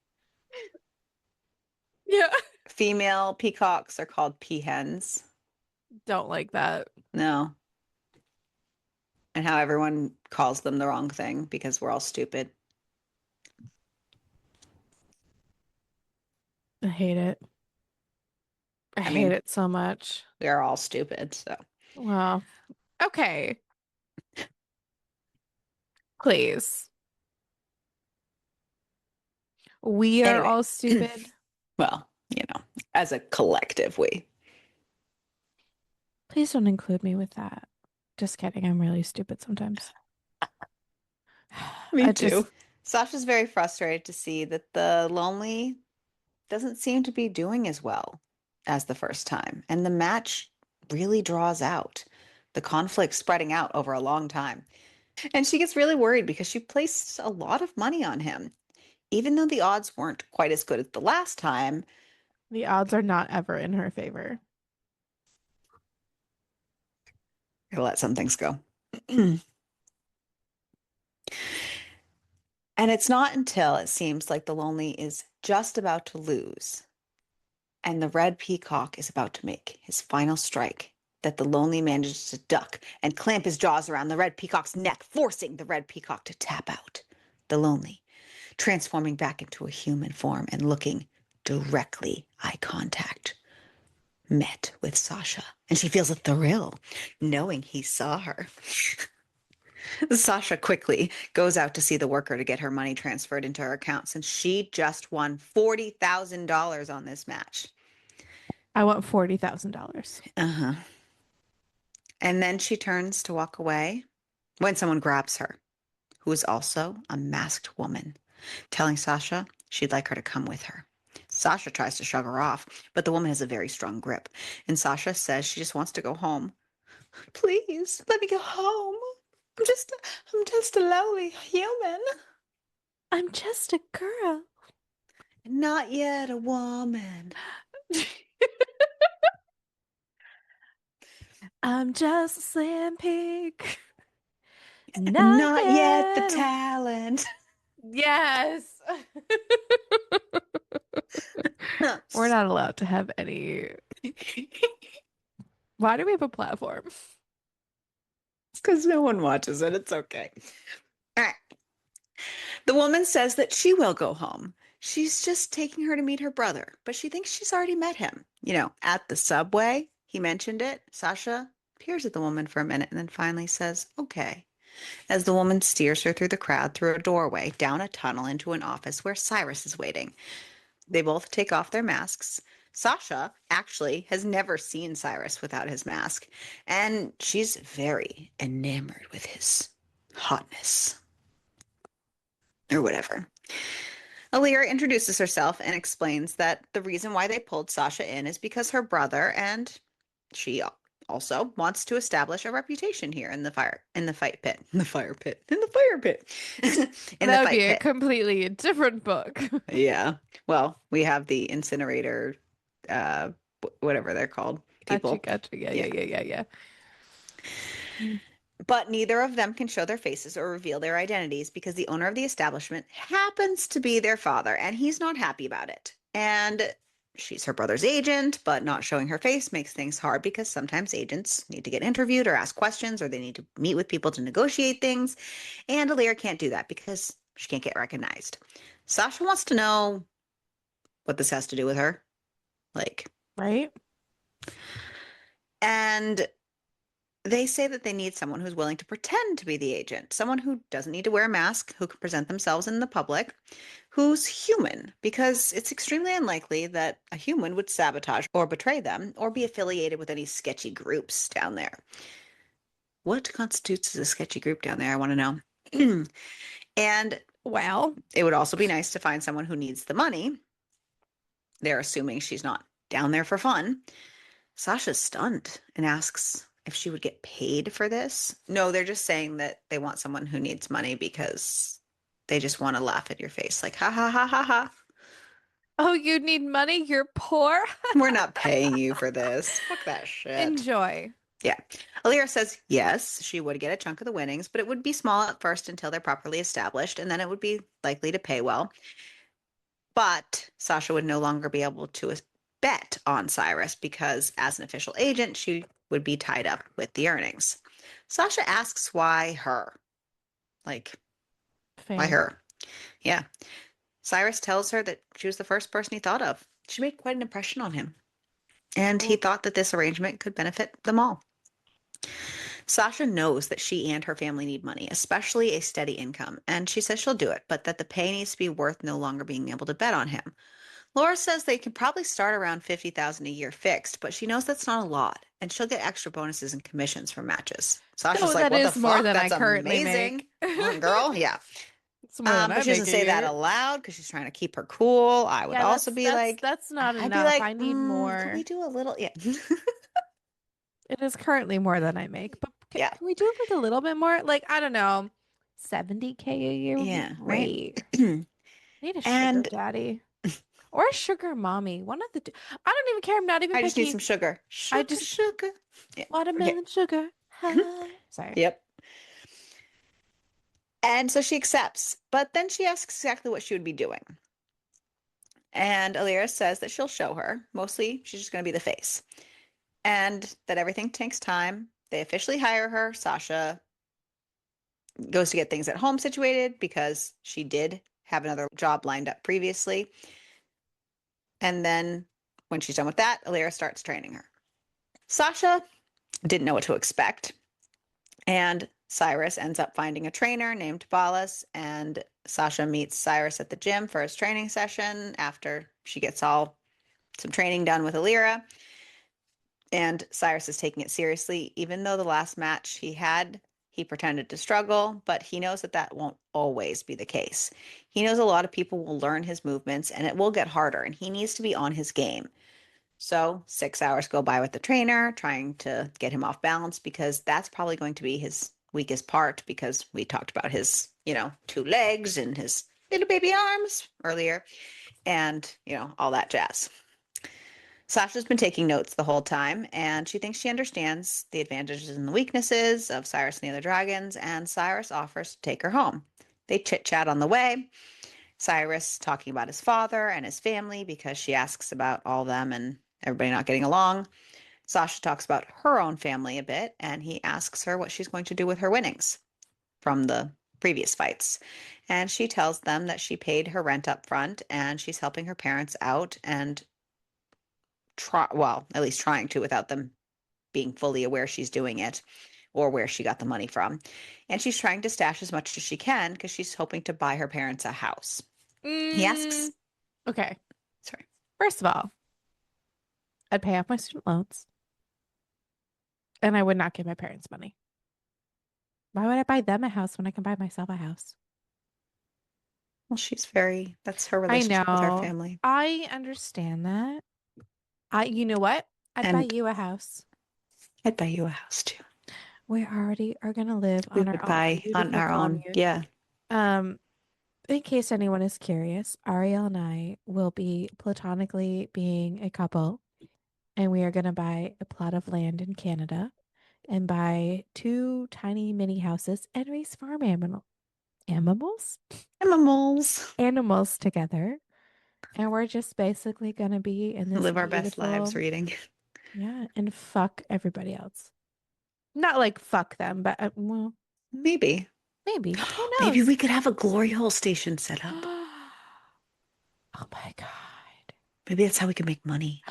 Yeah. female peacocks are called peahens. Don't like that. No. And how everyone calls them the wrong thing because we're all stupid. I hate it. I I hate mean, it so much. we are all stupid, so. Well, okay. Please. We are Anyway, all stupid. well, as a collective, we. Please don't include me with that. Just kidding. I'm really stupid sometimes. Me I too. just, Sasha's very frustrated to see that the lonely doesn't seem to be doing as well as the first time, and the match really draws out. The conflict spreading out over a long time. And she gets really worried because she placed a lot of money on him. Even though the odds weren't quite as good as the last time, the odds are not ever in her favor. gotta let some things go. And it's not until it seems like the lonely is just about to lose and the red peacock is about to make his final strike that the lonely manages to duck and clamp his jaws around the red peacock's neck, forcing the red peacock to tap out. The lonely, transforming back into a human form and looking directly eye contact, met with Sasha. And she feels a thrill knowing he saw her. Sasha quickly goes out to see the worker to get her money transferred into her account since she just won $40,000 on this match. I want $40,000. Uh-huh. And then she turns to walk away when someone grabs her, who is also a masked woman, telling Sasha she'd like her to come with her. Sasha tries to shrug her off, but the woman has a very strong grip, and Sasha says she just wants to go home. Please, let me go home. I'm just I'm just a lowly human. I'm just a girl. Not yet a woman. I'm just a slim pig. Not Not yet the yet. talent. Yes. We're not allowed to have any. Why do we have a platform? It's because no one watches it. It's okay. All right. The woman says that she will go home. She's just taking her to meet her brother, but she thinks she's already met him. At the subway. He mentioned it. Sasha peers at the woman for a minute and then finally says, okay, as the woman steers her through the crowd through a doorway, down a tunnel into an office where Cyrus is waiting. They both take off their masks. Sasha actually has never seen Cyrus without his mask, and she's very enamored with his hotness or whatever. Alira introduces herself and explains that the reason why they pulled Sasha in is because her brother and she also wants to establish a reputation here in the fight pit, in the fire pit, in the fire pit, in the That would fight be a pit. completely different book. Yeah. Well, we have the incinerator, uh, whatever they're called, Gotcha, people. gotcha. Yeah, yeah, Yeah. yeah, yeah, yeah. But neither of them can show their faces or reveal their identities because the owner of the establishment happens to be their father, and he's not happy about it. And she's her brother's agent, but not showing her face makes things hard because sometimes agents need to get interviewed or ask questions, or they need to meet with people to negotiate things. And Alira can't do that because she can't get recognized. Sasha wants to know what this has to do with her. Like, Right? and they say that they need someone who's willing to pretend to be the agent, someone who doesn't need to wear a mask, who can present themselves in the public, who's human, because it's extremely unlikely that a human would sabotage or betray them or be affiliated with any sketchy groups down there. What constitutes as a sketchy group down there? I want to know. And Well, it would also be nice to find someone who needs the money. They're assuming she's not down there for fun. Sasha's stunned and asks if she would get paid for this. No, they're just saying that they want someone who needs money because they just want to laugh at your face. Like, ha ha ha ha ha. oh, you need money? You're poor? We're not paying you for this. Fuck that shit. Enjoy. Yeah. Alira says yes, she would get a chunk of the winnings, but it would be small at first until they're properly established, and then it would be likely to pay well. But Sasha would no longer be able to bet on Cyrus because, as an official agent, she would be tied up with the earnings. Sasha asks why her? Like, why Fair. her? Yeah. Cyrus tells her that she was the first person he thought of. She made quite an impression on him, and he Oh, thought that this arrangement could benefit them all. Sasha knows that she and her family need money, especially a steady income, and she says she'll do it, but that the pay needs to be worth no longer being able to bet on him. Laura says they can probably start around 50,000 a year fixed, but she knows that's not a lot, and she'll get extra bonuses and commissions for matches. Sasha's so like, that "What the is more fuck? than I That's currently amazing." make. Come on, girl. Yeah. It's more than But I she make doesn't a say that year. aloud because she's trying to keep her cool. I would Yeah, also be like, that's not I'd be enough. like, I need could we more. do a little? Yeah. It is currently more than I make, but Yeah. can we do like a little bit more? Like, I don't know, 70K a year would be Yeah. Right. great. I need a sugar And daddy or a sugar mommy. One of the two. I don't even care. I'm not even I just need picky. some sugar. I Sugar, just sugar. Yeah. Okay. watermelon sugar. Hi. Sorry. Yep. And so she accepts, but then she asks exactly what she would be doing. And Alira says that she'll show her. Mostly, she's just going to be the face. And that everything takes time. They officially hire her. Sasha goes to get things at home situated because she did have another job lined up previously. And then when she's done with that, Alira starts training her. Sasha didn't know what to expect. And Cyrus ends up finding a trainer named Balas. And Sasha meets Cyrus at the gym for his training session after she gets all some training done with Alira. And Cyrus is taking it seriously, even though the last match he had, he pretended to struggle, but he knows that that won't always be the case. He knows a lot of people will learn his movements and it will get harder, and he needs to be on his game. So 6 hours go by with the trainer trying to get him off balance because that's probably going to be his weakest part because we talked about his, 2 legs and his little baby arms earlier and, all that jazz. Sasha's been taking notes the whole time, and she thinks she understands the advantages and the weaknesses of Cyrus and the other dragons, and Cyrus offers to take her home. They chit chat on the way. Cyrus talking about his father and his family because she asks about all them and everybody not getting along. Sasha talks about her own family a bit, and he asks her what she's going to do with her winnings from the previous fights. And she tells them that she paid her rent up front and she's helping her parents out and at least trying to without them being fully aware she's doing it or where she got the money from. And she's trying to stash as much as she can because she's hoping to buy her parents a house. He asks, Okay. sorry, First of all, I'd pay off my student loans and I would not give my parents money. Why would I buy them a house when I can buy myself a house? well, that's her I relationship with her know. family. I understand that. You know what? I'd buy And you a house. I'd buy you a house too. We already are gonna live We on our would own buy on beautiful our own. commune. Yeah. Um, in case anyone is curious, Ariel and I will be platonically being a couple, and we are gonna buy a plot of land in Canada, and buy two tiny mini houses and raise animals Animals. animals together. And we're just basically gonna be in this Live our best lives beautiful, reading. yeah, and fuck everybody else. Not like fuck them, but well, Maybe. maybe. Who Maybe knows? we could have a glory hole station set up. Oh my God. Maybe that's how we can make money.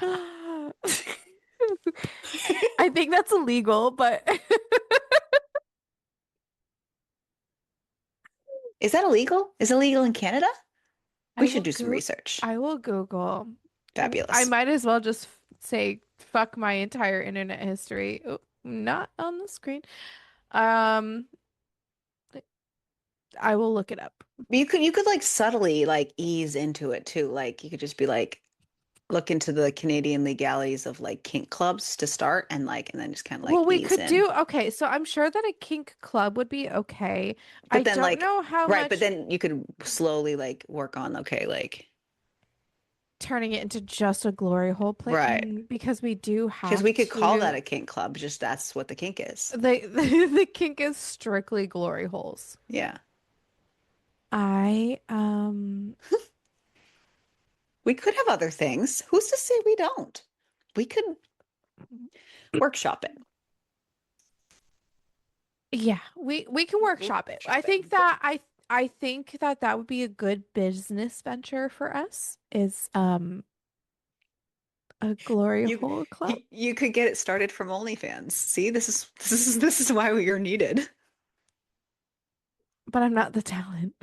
I think that's illegal, but Is that illegal? Is it illegal in Canada? We I should will do some go research. I will Google. I Fabulous. might as well just say fuck my entire internet history. Oh, not on the screen. Um, I will look it up. You could like subtly like ease into it too. Like you could just be like look into the Canadian legalities of like kink clubs to start and then just kind of like Well, we ease could in. do okay, so I'm sure that a kink club would be okay. I But then don't like know how right, but much then you could slowly like work on okay, like turning it into just a glory hole play right. because we do Because we have could call that to a kink club, just that's what the kink is. the kink is strictly glory holes. Yeah. I We could have other things. Who's to say we don't? We could workshop it. yeah, we can workshop it. Workshop it. I think that that would be a good business venture for us is a glory You, hole club. you could get it started from OnlyFans. See, this is why you're needed. But I'm not the talent.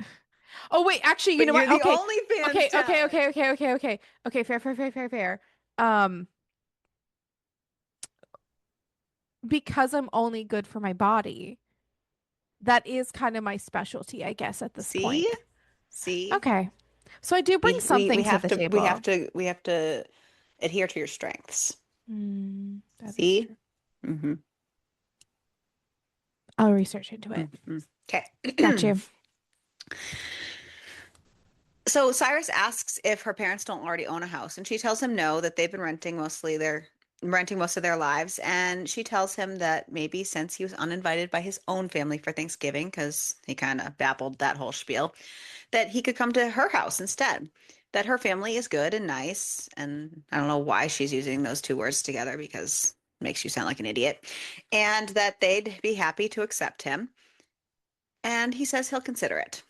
Oh wait, actually, you But know you're what? the Okay. OnlyFans Okay, okay, talent. okay, okay, okay, okay. Okay, fair, fair, fair, fair, fair. Um, because I'm only good for my body, that is kind of my specialty, I guess, at this See? point. See? Okay. So I do bring We something to have the to we have table. to we have to adhere to your strengths. That is See? true. Mm-hmm. I'll research into it. Mm-hmm. Okay. Got you. So Cyrus asks if her parents don't already own a house, and she tells him no, that they've been renting most of their lives. And she tells him that maybe since he was uninvited by his own family for Thanksgiving, because he kind of babbled that whole spiel, that he could come to her house instead. That her family is good and nice, and I don't know why she's using those two words together because it makes you sound like an idiot. And that they'd be happy to accept him. And he says he'll consider it.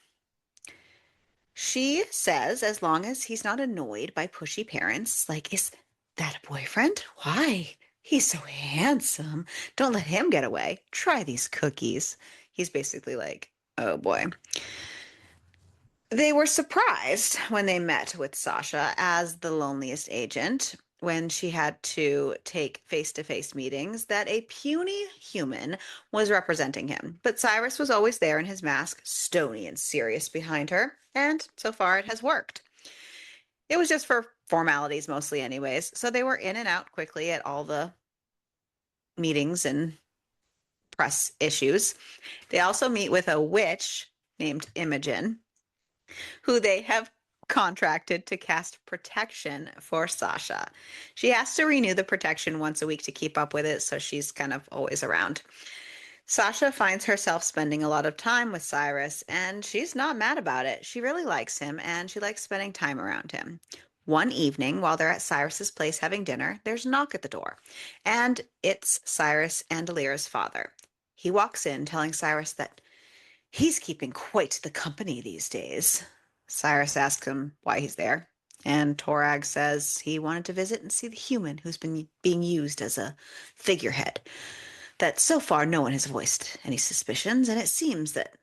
She says, as long as he's not annoyed by pushy parents, like, is that a boyfriend? Why? He's so handsome. Don't let him get away. Try these cookies. He's basically like, oh boy. They were surprised when they met with Sasha as the loneliest agent, when she had to take face-to-face meetings, that a puny human was representing him. But Cyrus was always there in his mask, stony and serious behind her, and so far it has worked. It was just for formalities mostly anyways, so they were in and out quickly at all the meetings and press issues. They also meet with a witch named Imogen, who they have contracted to cast protection for Sasha. She has to renew the protection once a week to keep up with it, so she's kind of always around. Sasha finds herself spending a lot of time with Cyrus, and she's not mad about it. She really likes him, and she likes spending time around him. One evening, while they're at Cyrus's place having dinner, there's a knock at the door, and it's Cyrus and Alira's father. He walks in, telling Cyrus that he's keeping quite the company these days. Cyrus asks him why he's there, and Torag says he wanted to visit and see the human who's been being used as a figurehead. That so far no one has voiced any suspicions, and it seems that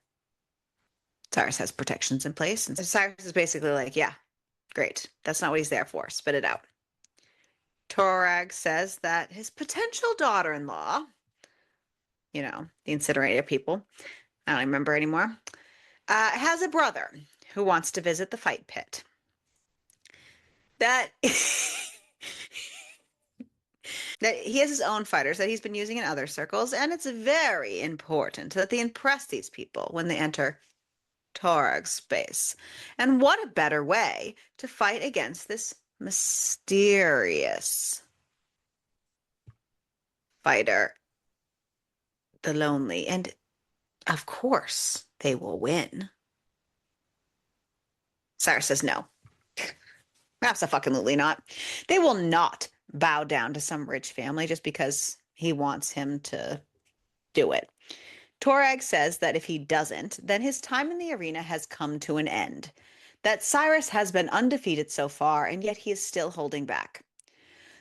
Cyrus has protections in place. And Cyrus is basically like, yeah, great. That's not what he's there for. Spit it out. Torag says that his potential daughter-in-law, the incinerator people, I don't remember anymore, has a brother who wants to visit the fight pit. That that he has his own fighters that he's been using in other circles, and it's very important that they impress these people when they enter Torag's space. And what a better way to fight against this mysterious fighter the lonely. And of course, they will win. Cyrus says no. Absolutely not. They will not bow down to some rich family just because he wants him to do it. Torag says that if he doesn't, then his time in the arena has come to an end. That Cyrus has been undefeated so far, and yet he is still holding back.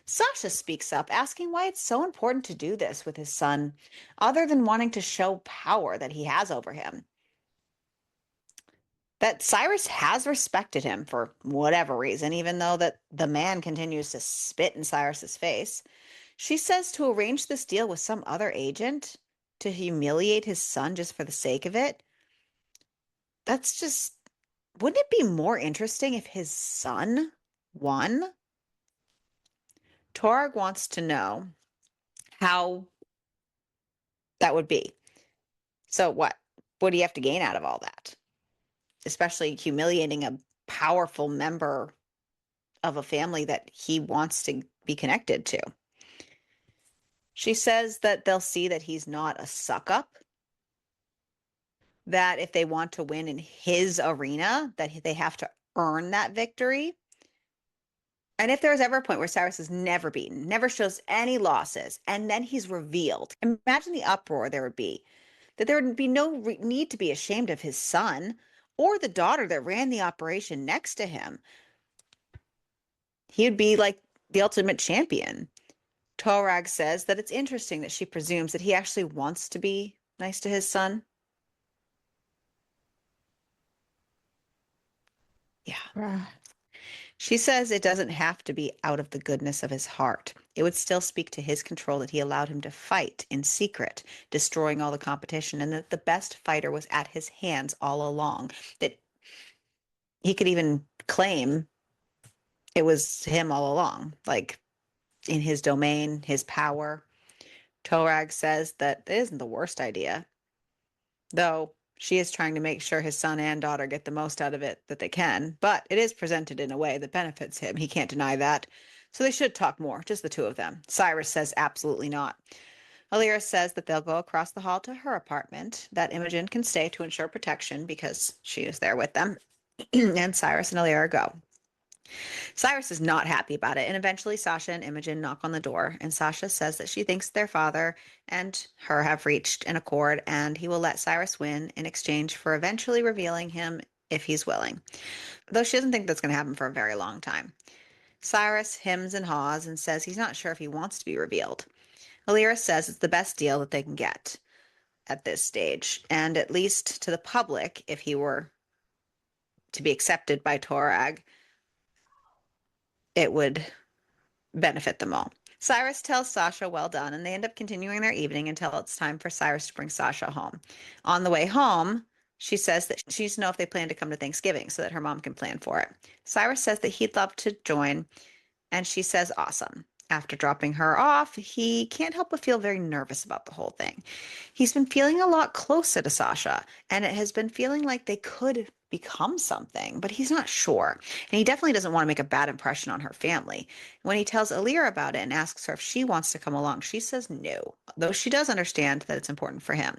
Sasha speaks up, asking why it's so important to do this with his son, other than wanting to show power that he has over him. That Cyrus has respected him for whatever reason, even though that the man continues to spit in Cyrus's face. She says to arrange this deal with some other agent to humiliate his son just for the sake of it. That's just, wouldn't it be more interesting if his son won? Torg wants to know how that would be. So what? What do you have to gain out of all that? Especially humiliating a powerful member of a family that he wants to be connected to. She says that they'll see that he's not a suck up, that if they want to win in his arena, that they have to earn that victory. And if there was ever a point where Cyrus is never beaten, never shows any losses, and then he's revealed, imagine the uproar there would be. That there would be no need to be ashamed of his son or the daughter that ran the operation next to him. He would be like the ultimate champion. Torag says that it's interesting that she presumes that he actually wants to be nice to his son. Yeah. Bruh. She says it doesn't have to be out of the goodness of his heart. It would still speak to his control that he allowed him to fight in secret, destroying all the competition, and that the best fighter was at his hands all along. That he could even claim it was him all along, like in his domain, his power. Torag says that it isn't the worst idea, though she is trying to make sure his son and daughter get the most out of it that they can, but it is presented in a way that benefits him. He can't deny that. So they should talk more, just the two of them. Cyrus says absolutely not. Alira says that they'll go across the hall to her apartment, that Imogen can stay to ensure protection because she is there with them. And Cyrus and Alira go. Cyrus is not happy about it, and eventually Sasha and Imogen knock on the door, and Sasha says that she thinks their father and her have reached an accord, and he will let Cyrus win in exchange for eventually revealing him if he's willing. Though she doesn't think that's going to happen for a very long time. Cyrus hems and haws and says he's not sure if he wants to be revealed. Alira says it's the best deal that they can get at this stage, and at least to the public, if he were to be accepted by Torag, it would benefit them all. Cyrus tells Sasha well done, and they end up continuing their evening until it's time for Cyrus to bring Sasha home. On the way home, she says that she needs to know if they plan to come to Thanksgiving so that her mom can plan for it. Cyrus says that he'd love to join, and she says awesome. After dropping her off, he can't help but feel very nervous about the whole thing. He's been feeling a lot closer to Sasha, and it has been feeling like they could become something, but he's not sure. And he definitely doesn't want to make a bad impression on her family. When he tells Alira about it and asks her if she wants to come along, she says no, though she does understand that it's important for him.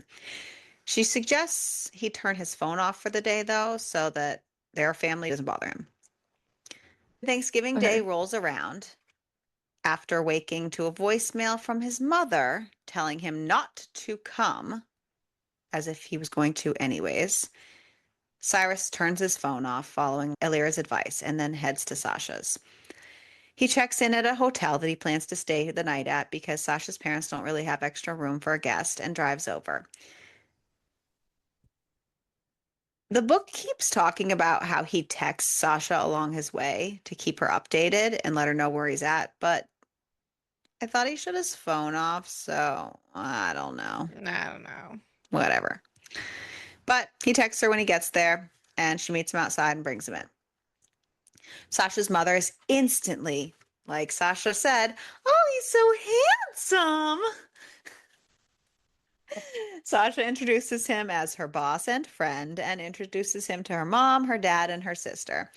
She suggests he turn his phone off for the day, though, so that their family doesn't bother him. Thanksgiving Day Okay. rolls around after waking to a voicemail from his mother telling him not to come, as if he was going to anyways. Cyrus turns his phone off, following Alira's advice, and then heads to Sasha's. He checks in at a hotel that he plans to stay the night at because Sasha's parents don't really have extra room for a guest, and drives over. The book keeps talking about how he texts Sasha along his way to keep her updated and let her know where he's at, but I thought he shut his phone off, so I don't know. I don't know. Whatever. But he texts her when he gets there, and she meets him outside and brings him in. Sasha's mother is instantly, like Sasha said, "Oh, he's so handsome." Sasha introduces him as her boss and friend and introduces him to her mom, her dad, and her sister.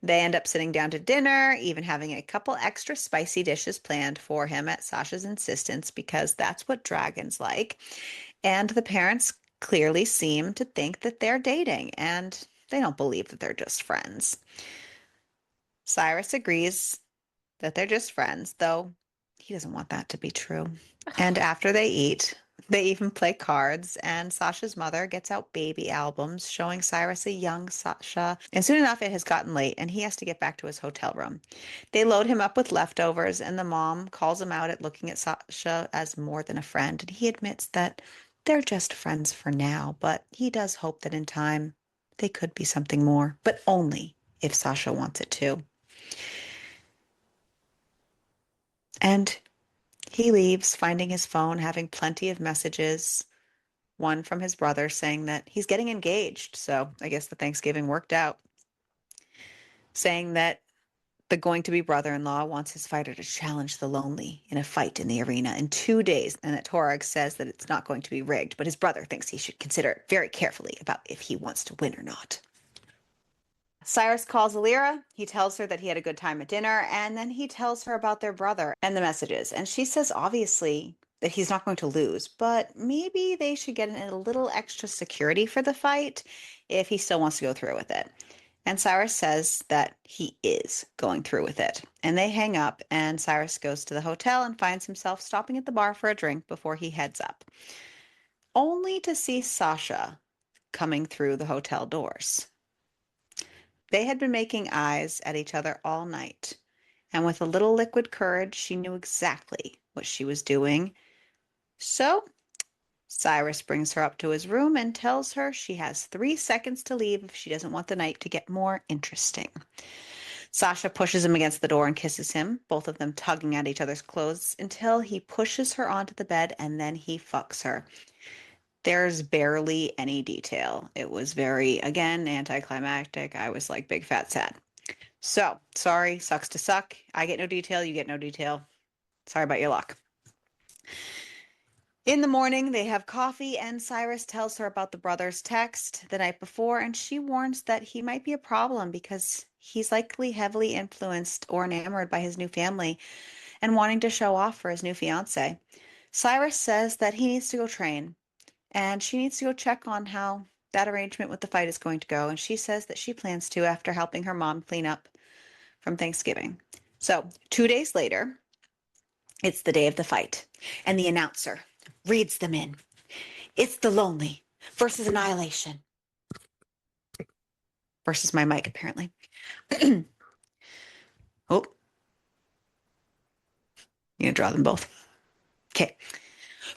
They end up sitting down to dinner, even having a couple extra spicy dishes planned for him at Sasha's insistence because that's what dragons like. And the parents clearly seem to think that they're dating, and they don't believe that they're just friends. Cyrus agrees that they're just friends, though he doesn't want that to be true. And after they eat, they even play cards, and Sasha's mother gets out baby albums showing Cyrus a young Sasha. And soon enough, it has gotten late, and he has to get back to his hotel room. They load him up with leftovers, and the mom calls him out at looking at Sasha as more than a friend. And he admits that they're just friends for now, but he does hope that in time they could be something more, but only if Sasha wants it too. And he leaves, finding his phone, having plenty of messages. One from his brother saying that he's getting engaged. So I guess the Thanksgiving worked out. Saying that the going to be brother in law wants his fighter to challenge the lonely in a fight in the arena in 2 days. And that Torag says that it's not going to be rigged, but his brother thinks he should consider it very carefully about if he wants to win or not. Cyrus calls Alira. He tells her that he had a good time at dinner, and then he tells her about their brother and the messages. And she says, obviously, that he's not going to lose, but maybe they should get in a little extra security for the fight if he still wants to go through with it. And Cyrus says that he is going through with it. And they hang up, and Cyrus goes to the hotel and finds himself stopping at the bar for a drink before he heads up, only to see Sasha coming through the hotel doors. They had been making eyes at each other all night, and with a little liquid courage, she knew exactly what she was doing. So Cyrus brings her up to his room and tells her she has 3 seconds to leave if she doesn't want the night to get more interesting. Sasha pushes him against the door and kisses him, both of them tugging at each other's clothes until he pushes her onto the bed and then he fucks her. There's barely any detail. It was very, again, anticlimactic. I was like, big fat sad. So, sorry, sucks to suck. I get no detail, you get no detail. Sorry about your luck. In the morning, they have coffee, and Cyrus tells her about the brother's text the night before, and she warns that he might be a problem because he's likely heavily influenced or enamored by his new family and wanting to show off for his new fiance. Cyrus says that he needs to go train, and she needs to go check on how that arrangement with the fight is going to go, and she says that she plans to after helping her mom clean up from Thanksgiving. So, 2 days later, it's the day of the fight, and the announcer reads them in. It's the lonely versus annihilation. Versus my mic, apparently. Oh, you gonna draw them both. Okay.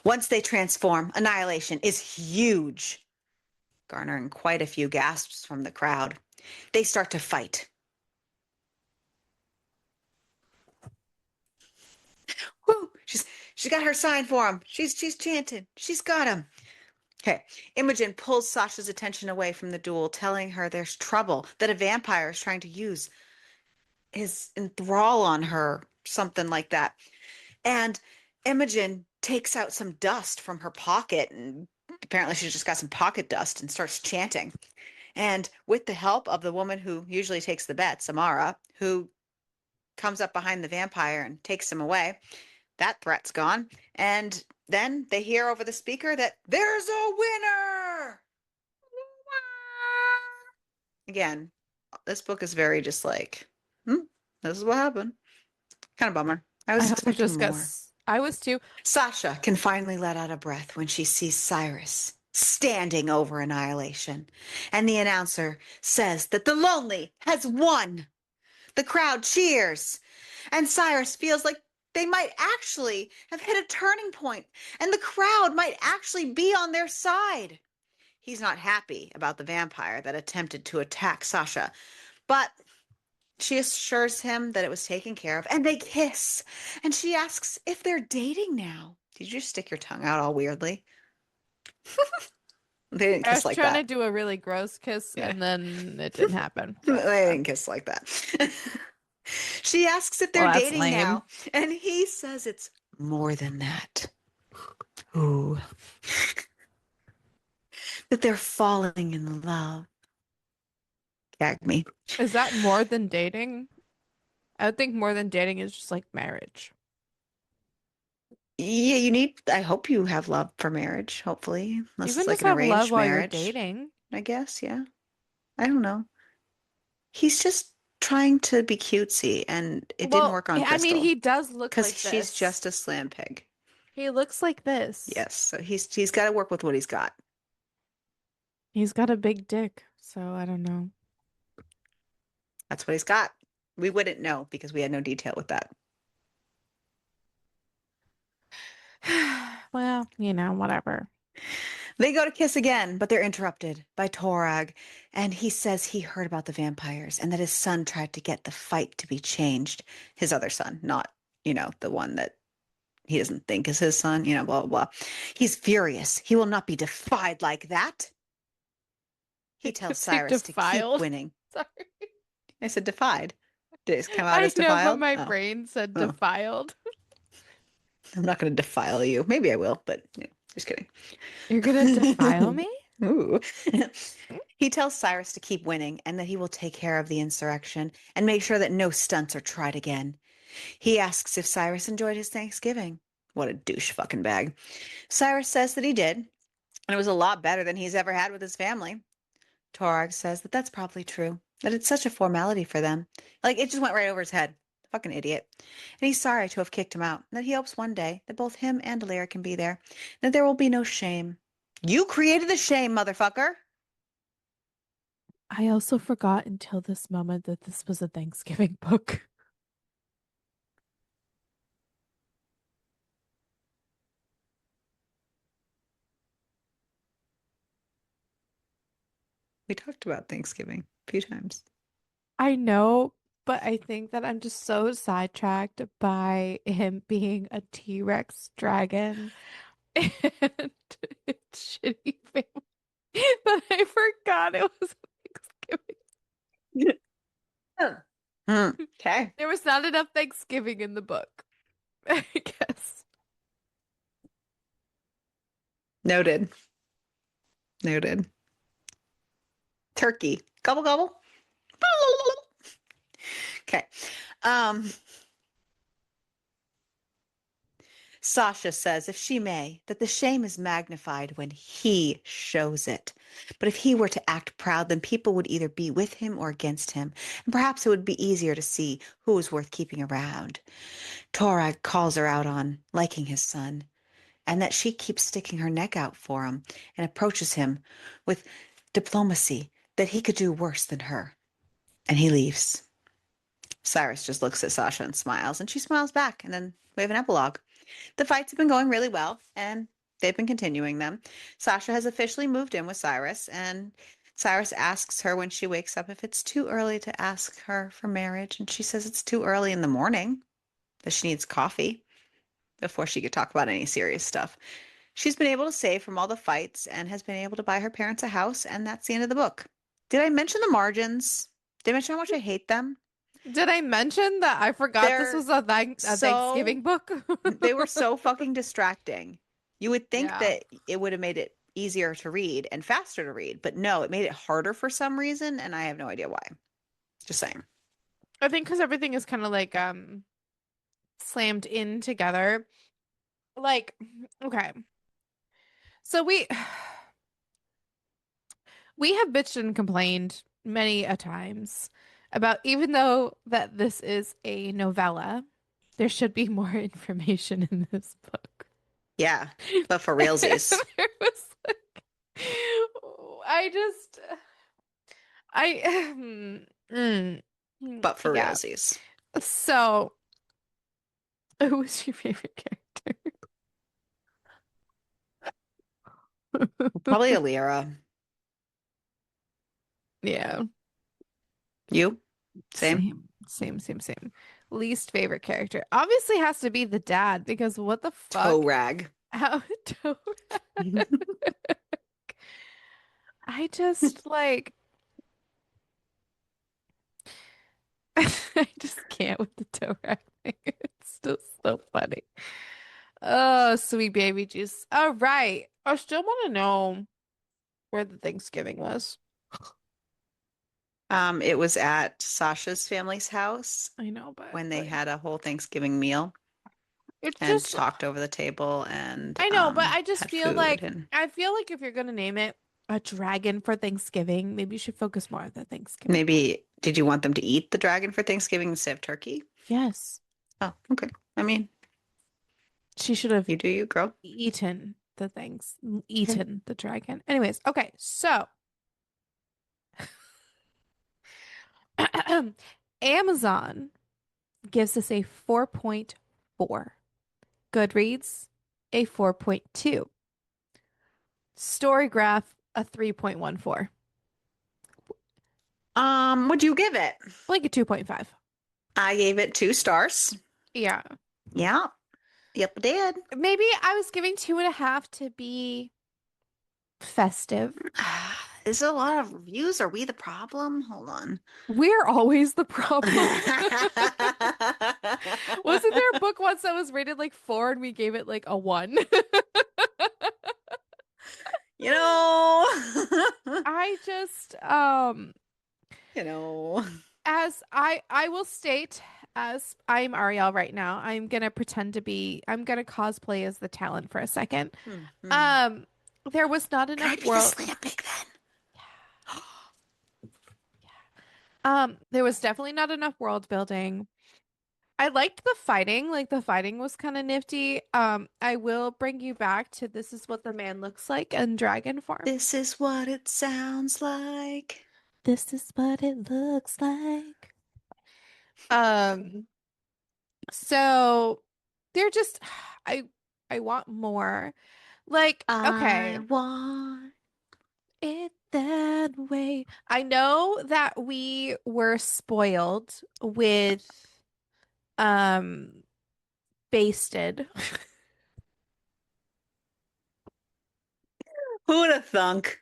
Once they transform, annihilation is huge, garnering quite a few gasps from the crowd. They start to fight. Woo! She's got her sign for him. She's chanting. She's got him. Okay. Imogen pulls Sasha's attention away from the duel, telling her there's trouble, that a vampire is trying to use his enthrall on her, something like that. And Imogen takes out some dust from her pocket, and apparently she's just got some pocket dust and starts chanting. And with the help of the woman who usually takes the bet, Samara, who comes up behind the vampire and takes him away, that threat's gone. And then they hear over the speaker that there's a winner. Again, this book is very just like, this is what happened. Kind of bummer. I was I expecting just got, more. I was too. Sasha can finally let out a breath when she sees Cyrus standing over Annihilation. And the announcer says that the lonely has won. The crowd cheers. And Cyrus feels like they might actually have hit a turning point, and the crowd might actually be on their side. He's not happy about the vampire that attempted to attack Sasha, but she assures him that it was taken care of, and they kiss. And she asks if they're dating now. Did you stick your tongue out all weirdly? They didn't I kiss was like trying to that. do a really gross kiss Yeah. and then it didn't happen. They But yeah. didn't kiss like that. She asks if Well, they're that's dating lame. now, and he says it's more than that. Ooh. That they're falling in love. Gag me. Is that more than dating? I would think more than dating is just like marriage. Yeah, you need, I hope you have love for marriage, hopefully. You Unless it's can like just an have love arranged while you're marriage, dating. I guess. Yeah. I don't know. He's just trying to be cutesy, and it didn't Well, work on I mean, Crystal he does look because like she's this. just a slam pig. He looks like this. Yes. So he's got to work with what he's got. He's got a big dick, so I don't know. That's what he's got. We wouldn't know because we had no detail with that. Well, whatever. They go to kiss again, but they're interrupted by Torag, and he says he heard about the vampires and that his son tried to get the fight to be changed. His other son, not, the one that he doesn't think is his son, blah, blah, blah. He's furious. He will not be defied like that. He tells Say Cyrus to keep defiled. winning. Sorry. I said defied. Did it come out I as know, but defiled? my Oh, brain said oh. defiled. I'm not going to defile you. Maybe I will, but just kidding. You're gonna defile me? Ooh. He tells Cyrus to keep winning and that he will take care of the insurrection and make sure that no stunts are tried again. He asks if Cyrus enjoyed his Thanksgiving. What a douche fucking bag. Cyrus says that he did, and it was a lot better than he's ever had with his family. Torag says that that's probably true, that it's such a formality for them. Like, it just went right over his head. Fucking idiot. And he's sorry to have kicked him out, and that he hopes one day that both him and Lyra can be there, and that there will be no shame. You created the shame, motherfucker. I also forgot until this moment that this was a Thanksgiving book. We talked about Thanksgiving a few times. I know, but I think that I'm just so sidetracked by him being a T-Rex dragon and it's shitty family that I forgot it was Thanksgiving. Okay. There was not enough Thanksgiving in the book, I guess. Noted. Noted. Turkey. Gobble gobble. Okay. Um, Sasha says, if she may, that the shame is magnified when he shows it. But if he were to act proud, then people would either be with him or against him, and perhaps it would be easier to see who was worth keeping around. Torag calls her out on liking his son, and that she keeps sticking her neck out for him and approaches him with diplomacy that he could do worse than her. And he leaves. Cyrus just looks at Sasha and smiles, and she smiles back, and then we have an epilogue. The fights have been going really well, and they've been continuing them. Sasha has officially moved in with Cyrus, and Cyrus asks her when she wakes up if it's too early to ask her for marriage, and she says it's too early in the morning, that she needs coffee before she could talk about any serious stuff. She's been able to save from all the fights and has been able to buy her parents a house, and that's the end of the book. Did I mention the margins? Did I mention how much I hate them? Did I mention that I forgot this They're was a so Thanksgiving book? they were so fucking distracting. You would think Yeah. that it would have made it easier to read and faster to read, but no, it made it harder for some reason, and I have no idea why. Just saying. I think because everything is kind of like slammed in together. Like, okay. So we have bitched and complained many a times about even though that this is a novella, there should be more information in this book. Yeah, but for realsies. There was like I just I But for yeah. realsies. So who was your favorite Probably character? Alira. Yeah. You? Same? Same. Least favorite character obviously has to be the dad because what the Toe fuck? rag. How do I just like I just can't with the toe rag thing. It's just so funny. Oh, sweet baby juice. All right. I still want to know where the Thanksgiving was. It was at Sasha's family's house I know, but when they like had a whole Thanksgiving meal. It's and just talked over the table and I know, but I just had feel food like and if you're gonna name it a dragon for Thanksgiving, maybe you should focus more on the Thanksgiving part. maybe did you want them to eat the dragon for Thanksgiving instead of turkey? Yes, Oh, okay. I mean, she should have you do you, girl. eaten the things, Okay. eaten the dragon. Anyways, okay, so Amazon gives us a 4.4. Goodreads, a 4.2. Storygraph, a 3.14. What'd you give it? Like a 2.5. I gave it 2 stars. Yeah. Yeah. Yep, I did. Maybe I was giving 2.5 to be festive. Is it a lot of reviews? Are we the problem? Hold on. We're always the problem. Wasn't there a book once that was rated like 4 and we gave it like a 1? You know, I just you know. as I will state as I'm Ariel right now. I'm gonna cosplay as the Talon for a second. Hmm. Um there was not Can I enough be the world. slam pig then? There was definitely not enough world building. I liked the fighting, like the fighting was kind of nifty. I will bring you back to this is what the man looks like in dragon form. This is what it sounds like. This is what it looks like. Um, so they're just I I want more. Like, okay, I want. it that way. I know that we were spoiled with um basted. Who would have thunk?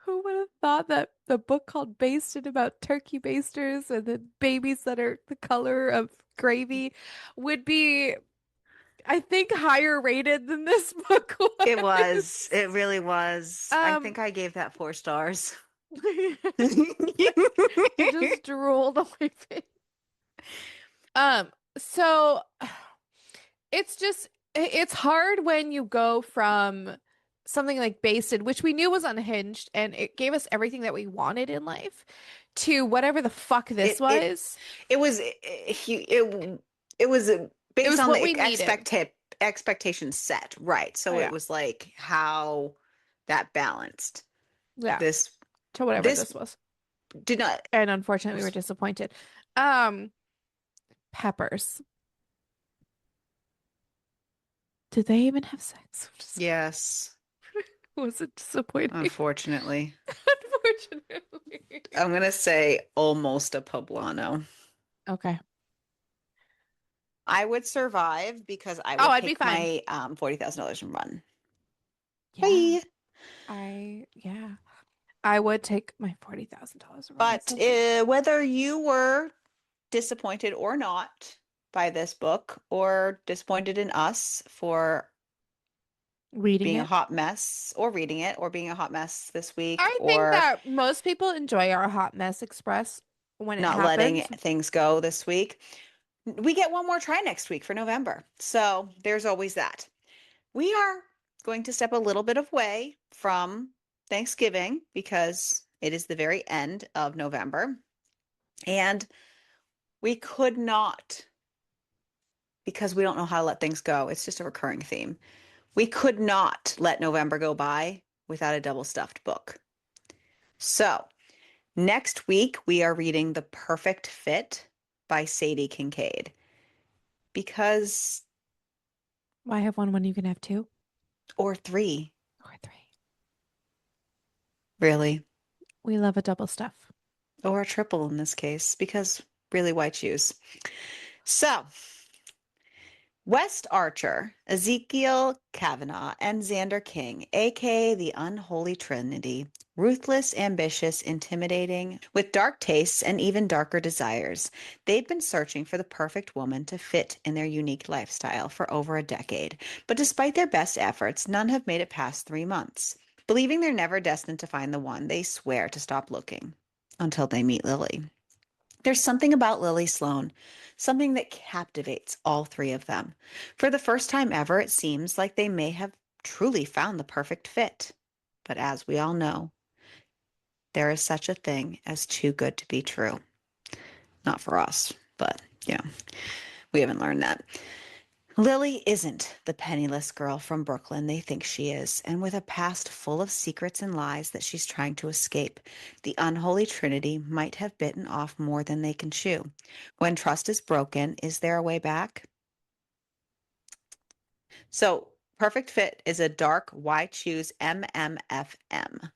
Who would have thought that the book called Basted about turkey basters and the babies that are the color of gravy would be, I think, higher rated than this book It was. was? It really was. I Um, think I gave that 4 stars. you just drooled away. So it's just it's hard when you go from something like Basted, which we knew was unhinged and it gave us everything that we wanted in life, to whatever the fuck this it it was. it was it was It based was on what the we needed. expectations set, right? Oh So it yeah. was like how that balanced. Yeah. This To whatever this this was. did not. And unfortunately we were disappointed. Um, Peppers. Did they even have sex? Yes, Was it disappointing? unfortunately. Unfortunately. I'm gonna say almost a poblano. Okay. I would survive because I Oh, would I'd be take fine. my $40,000 and run. Yeah. Bye. Yeah. I would take my $40,000 and run But myself. whether you were disappointed or not by this book, or disappointed in us for Reading being a it. hot mess, or reading it, or being a hot mess this week, I think or that most people enjoy our hot mess express when it not letting happens. things go this week, we get one more try next week for November. So there's always that. We are going to step a little bit away from Thanksgiving because it is the very end of November. And we could not, because we don't know how to let things go. It's just a recurring theme. We could not let November go by without a double stuffed book. So next week, we are reading The Perfect Fit by Sadie Kincaid because, Why have one when you can have two or three, or three? really, We love a double stuff. or a triple in this case, because really, why choose? So, West Archer, Ezekiel Kavanaugh, and Xander King, aka the Unholy Trinity, ruthless, ambitious, intimidating, with dark tastes and even darker desires. They'd been searching for the perfect woman to fit in their unique lifestyle for over a decade, but despite their best efforts, none have made it past 3 months. Believing they're never destined to find the one, they swear to stop looking until they meet Lily. There's something about Lily Sloan, something that captivates all three of them. For the first time ever, it seems like they may have truly found the perfect fit. But as we all know, there is such a thing as too good to be true. Not for us, but we haven't learned that. Lily isn't the penniless girl from Brooklyn they think she is, and with a past full of secrets and lies that she's trying to escape, the unholy trinity might have bitten off more than they can chew. When trust is broken, is there a way back? So, perfect fit is a dark why choose MMFM.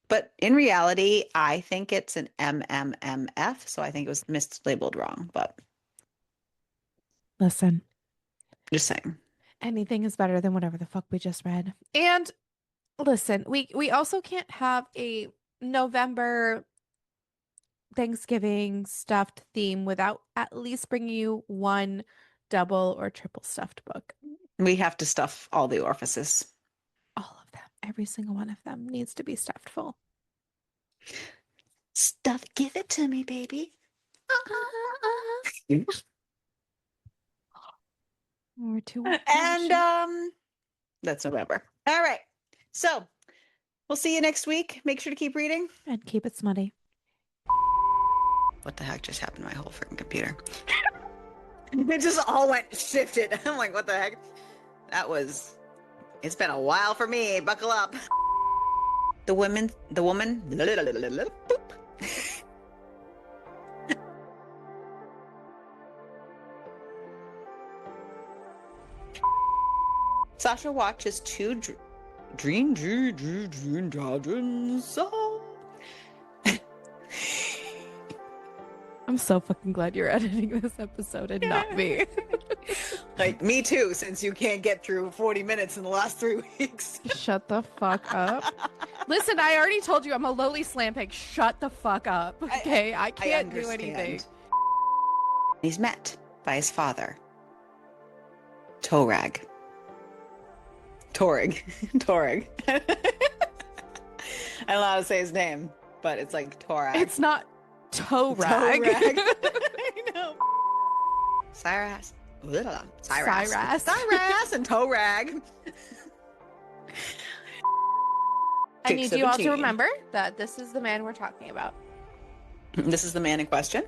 But in reality, I think it's an MMMF, so I think it was mislabeled wrong, but Listen, just saying. anything is better than whatever the fuck we just read. And listen, we also can't have a November Thanksgiving stuffed theme without at least bringing you one double or triple stuffed book. We have to stuff all the orifices. All of them, every single one of them needs to be stuffed full. Stuff, give it to me, baby. We're too And that's November. All right. So we'll see you next week. Make sure to keep reading. and keep it smutty. What the heck just happened to my whole freaking computer? It just all went shifted. I'm like, what the heck? It's been a while for me. Buckle up. The woman. Sasha watches two dream dragons. I'm so fucking glad you're editing this episode and not me. Like, me too, since you can't get through 40 minutes in the last 3 weeks. Shut the fuck up. Listen, I already told you I'm a lowly slam pig. Shut the fuck up. Okay, I can't do anything. He's met by his father, Torag. Torig. I don't know how to say his name, but it's like Torag. It's not toe rag. I know. Cyrus and Torag. I need you all to remember that this is the man we're talking about. This is the man in question.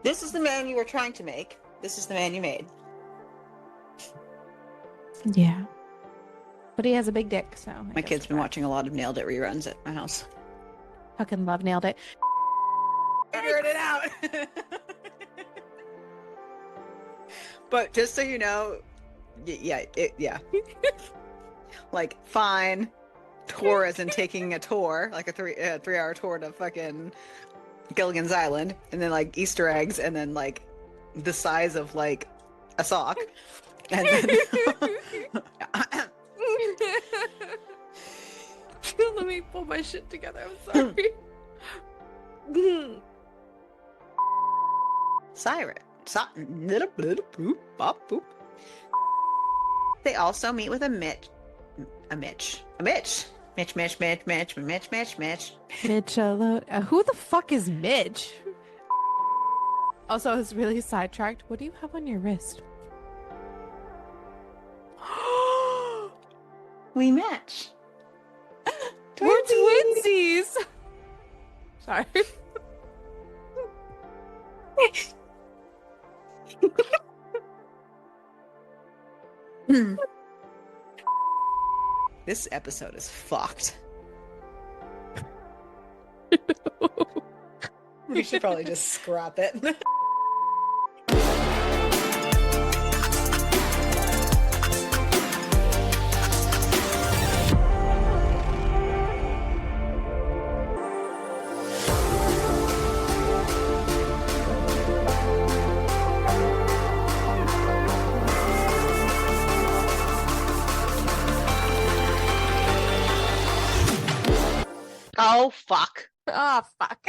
This is the man you were trying to make. This is the man you made. Yeah. But he has a big dick, so. My kid's been watching a lot of Nailed It reruns at my house. Fucking love Nailed It. Figured it out. But just so you know, yeah. Like, fine. Tour as in taking a tour, like a 3-hour tour to fucking Gilligan's Island, and then like Easter eggs, and then like the size of like a sock. And then let me pull my shit together. I'm sorry. Siren. They also meet with a Mitch. Mitch. Mitch, who the fuck is Mitch? Also, I was really sidetracked. What do you have on your wrist? We match. We're twinsies. Sorry. This episode is fucked. We should probably just scrap it. Oh, fuck. Oh, fuck.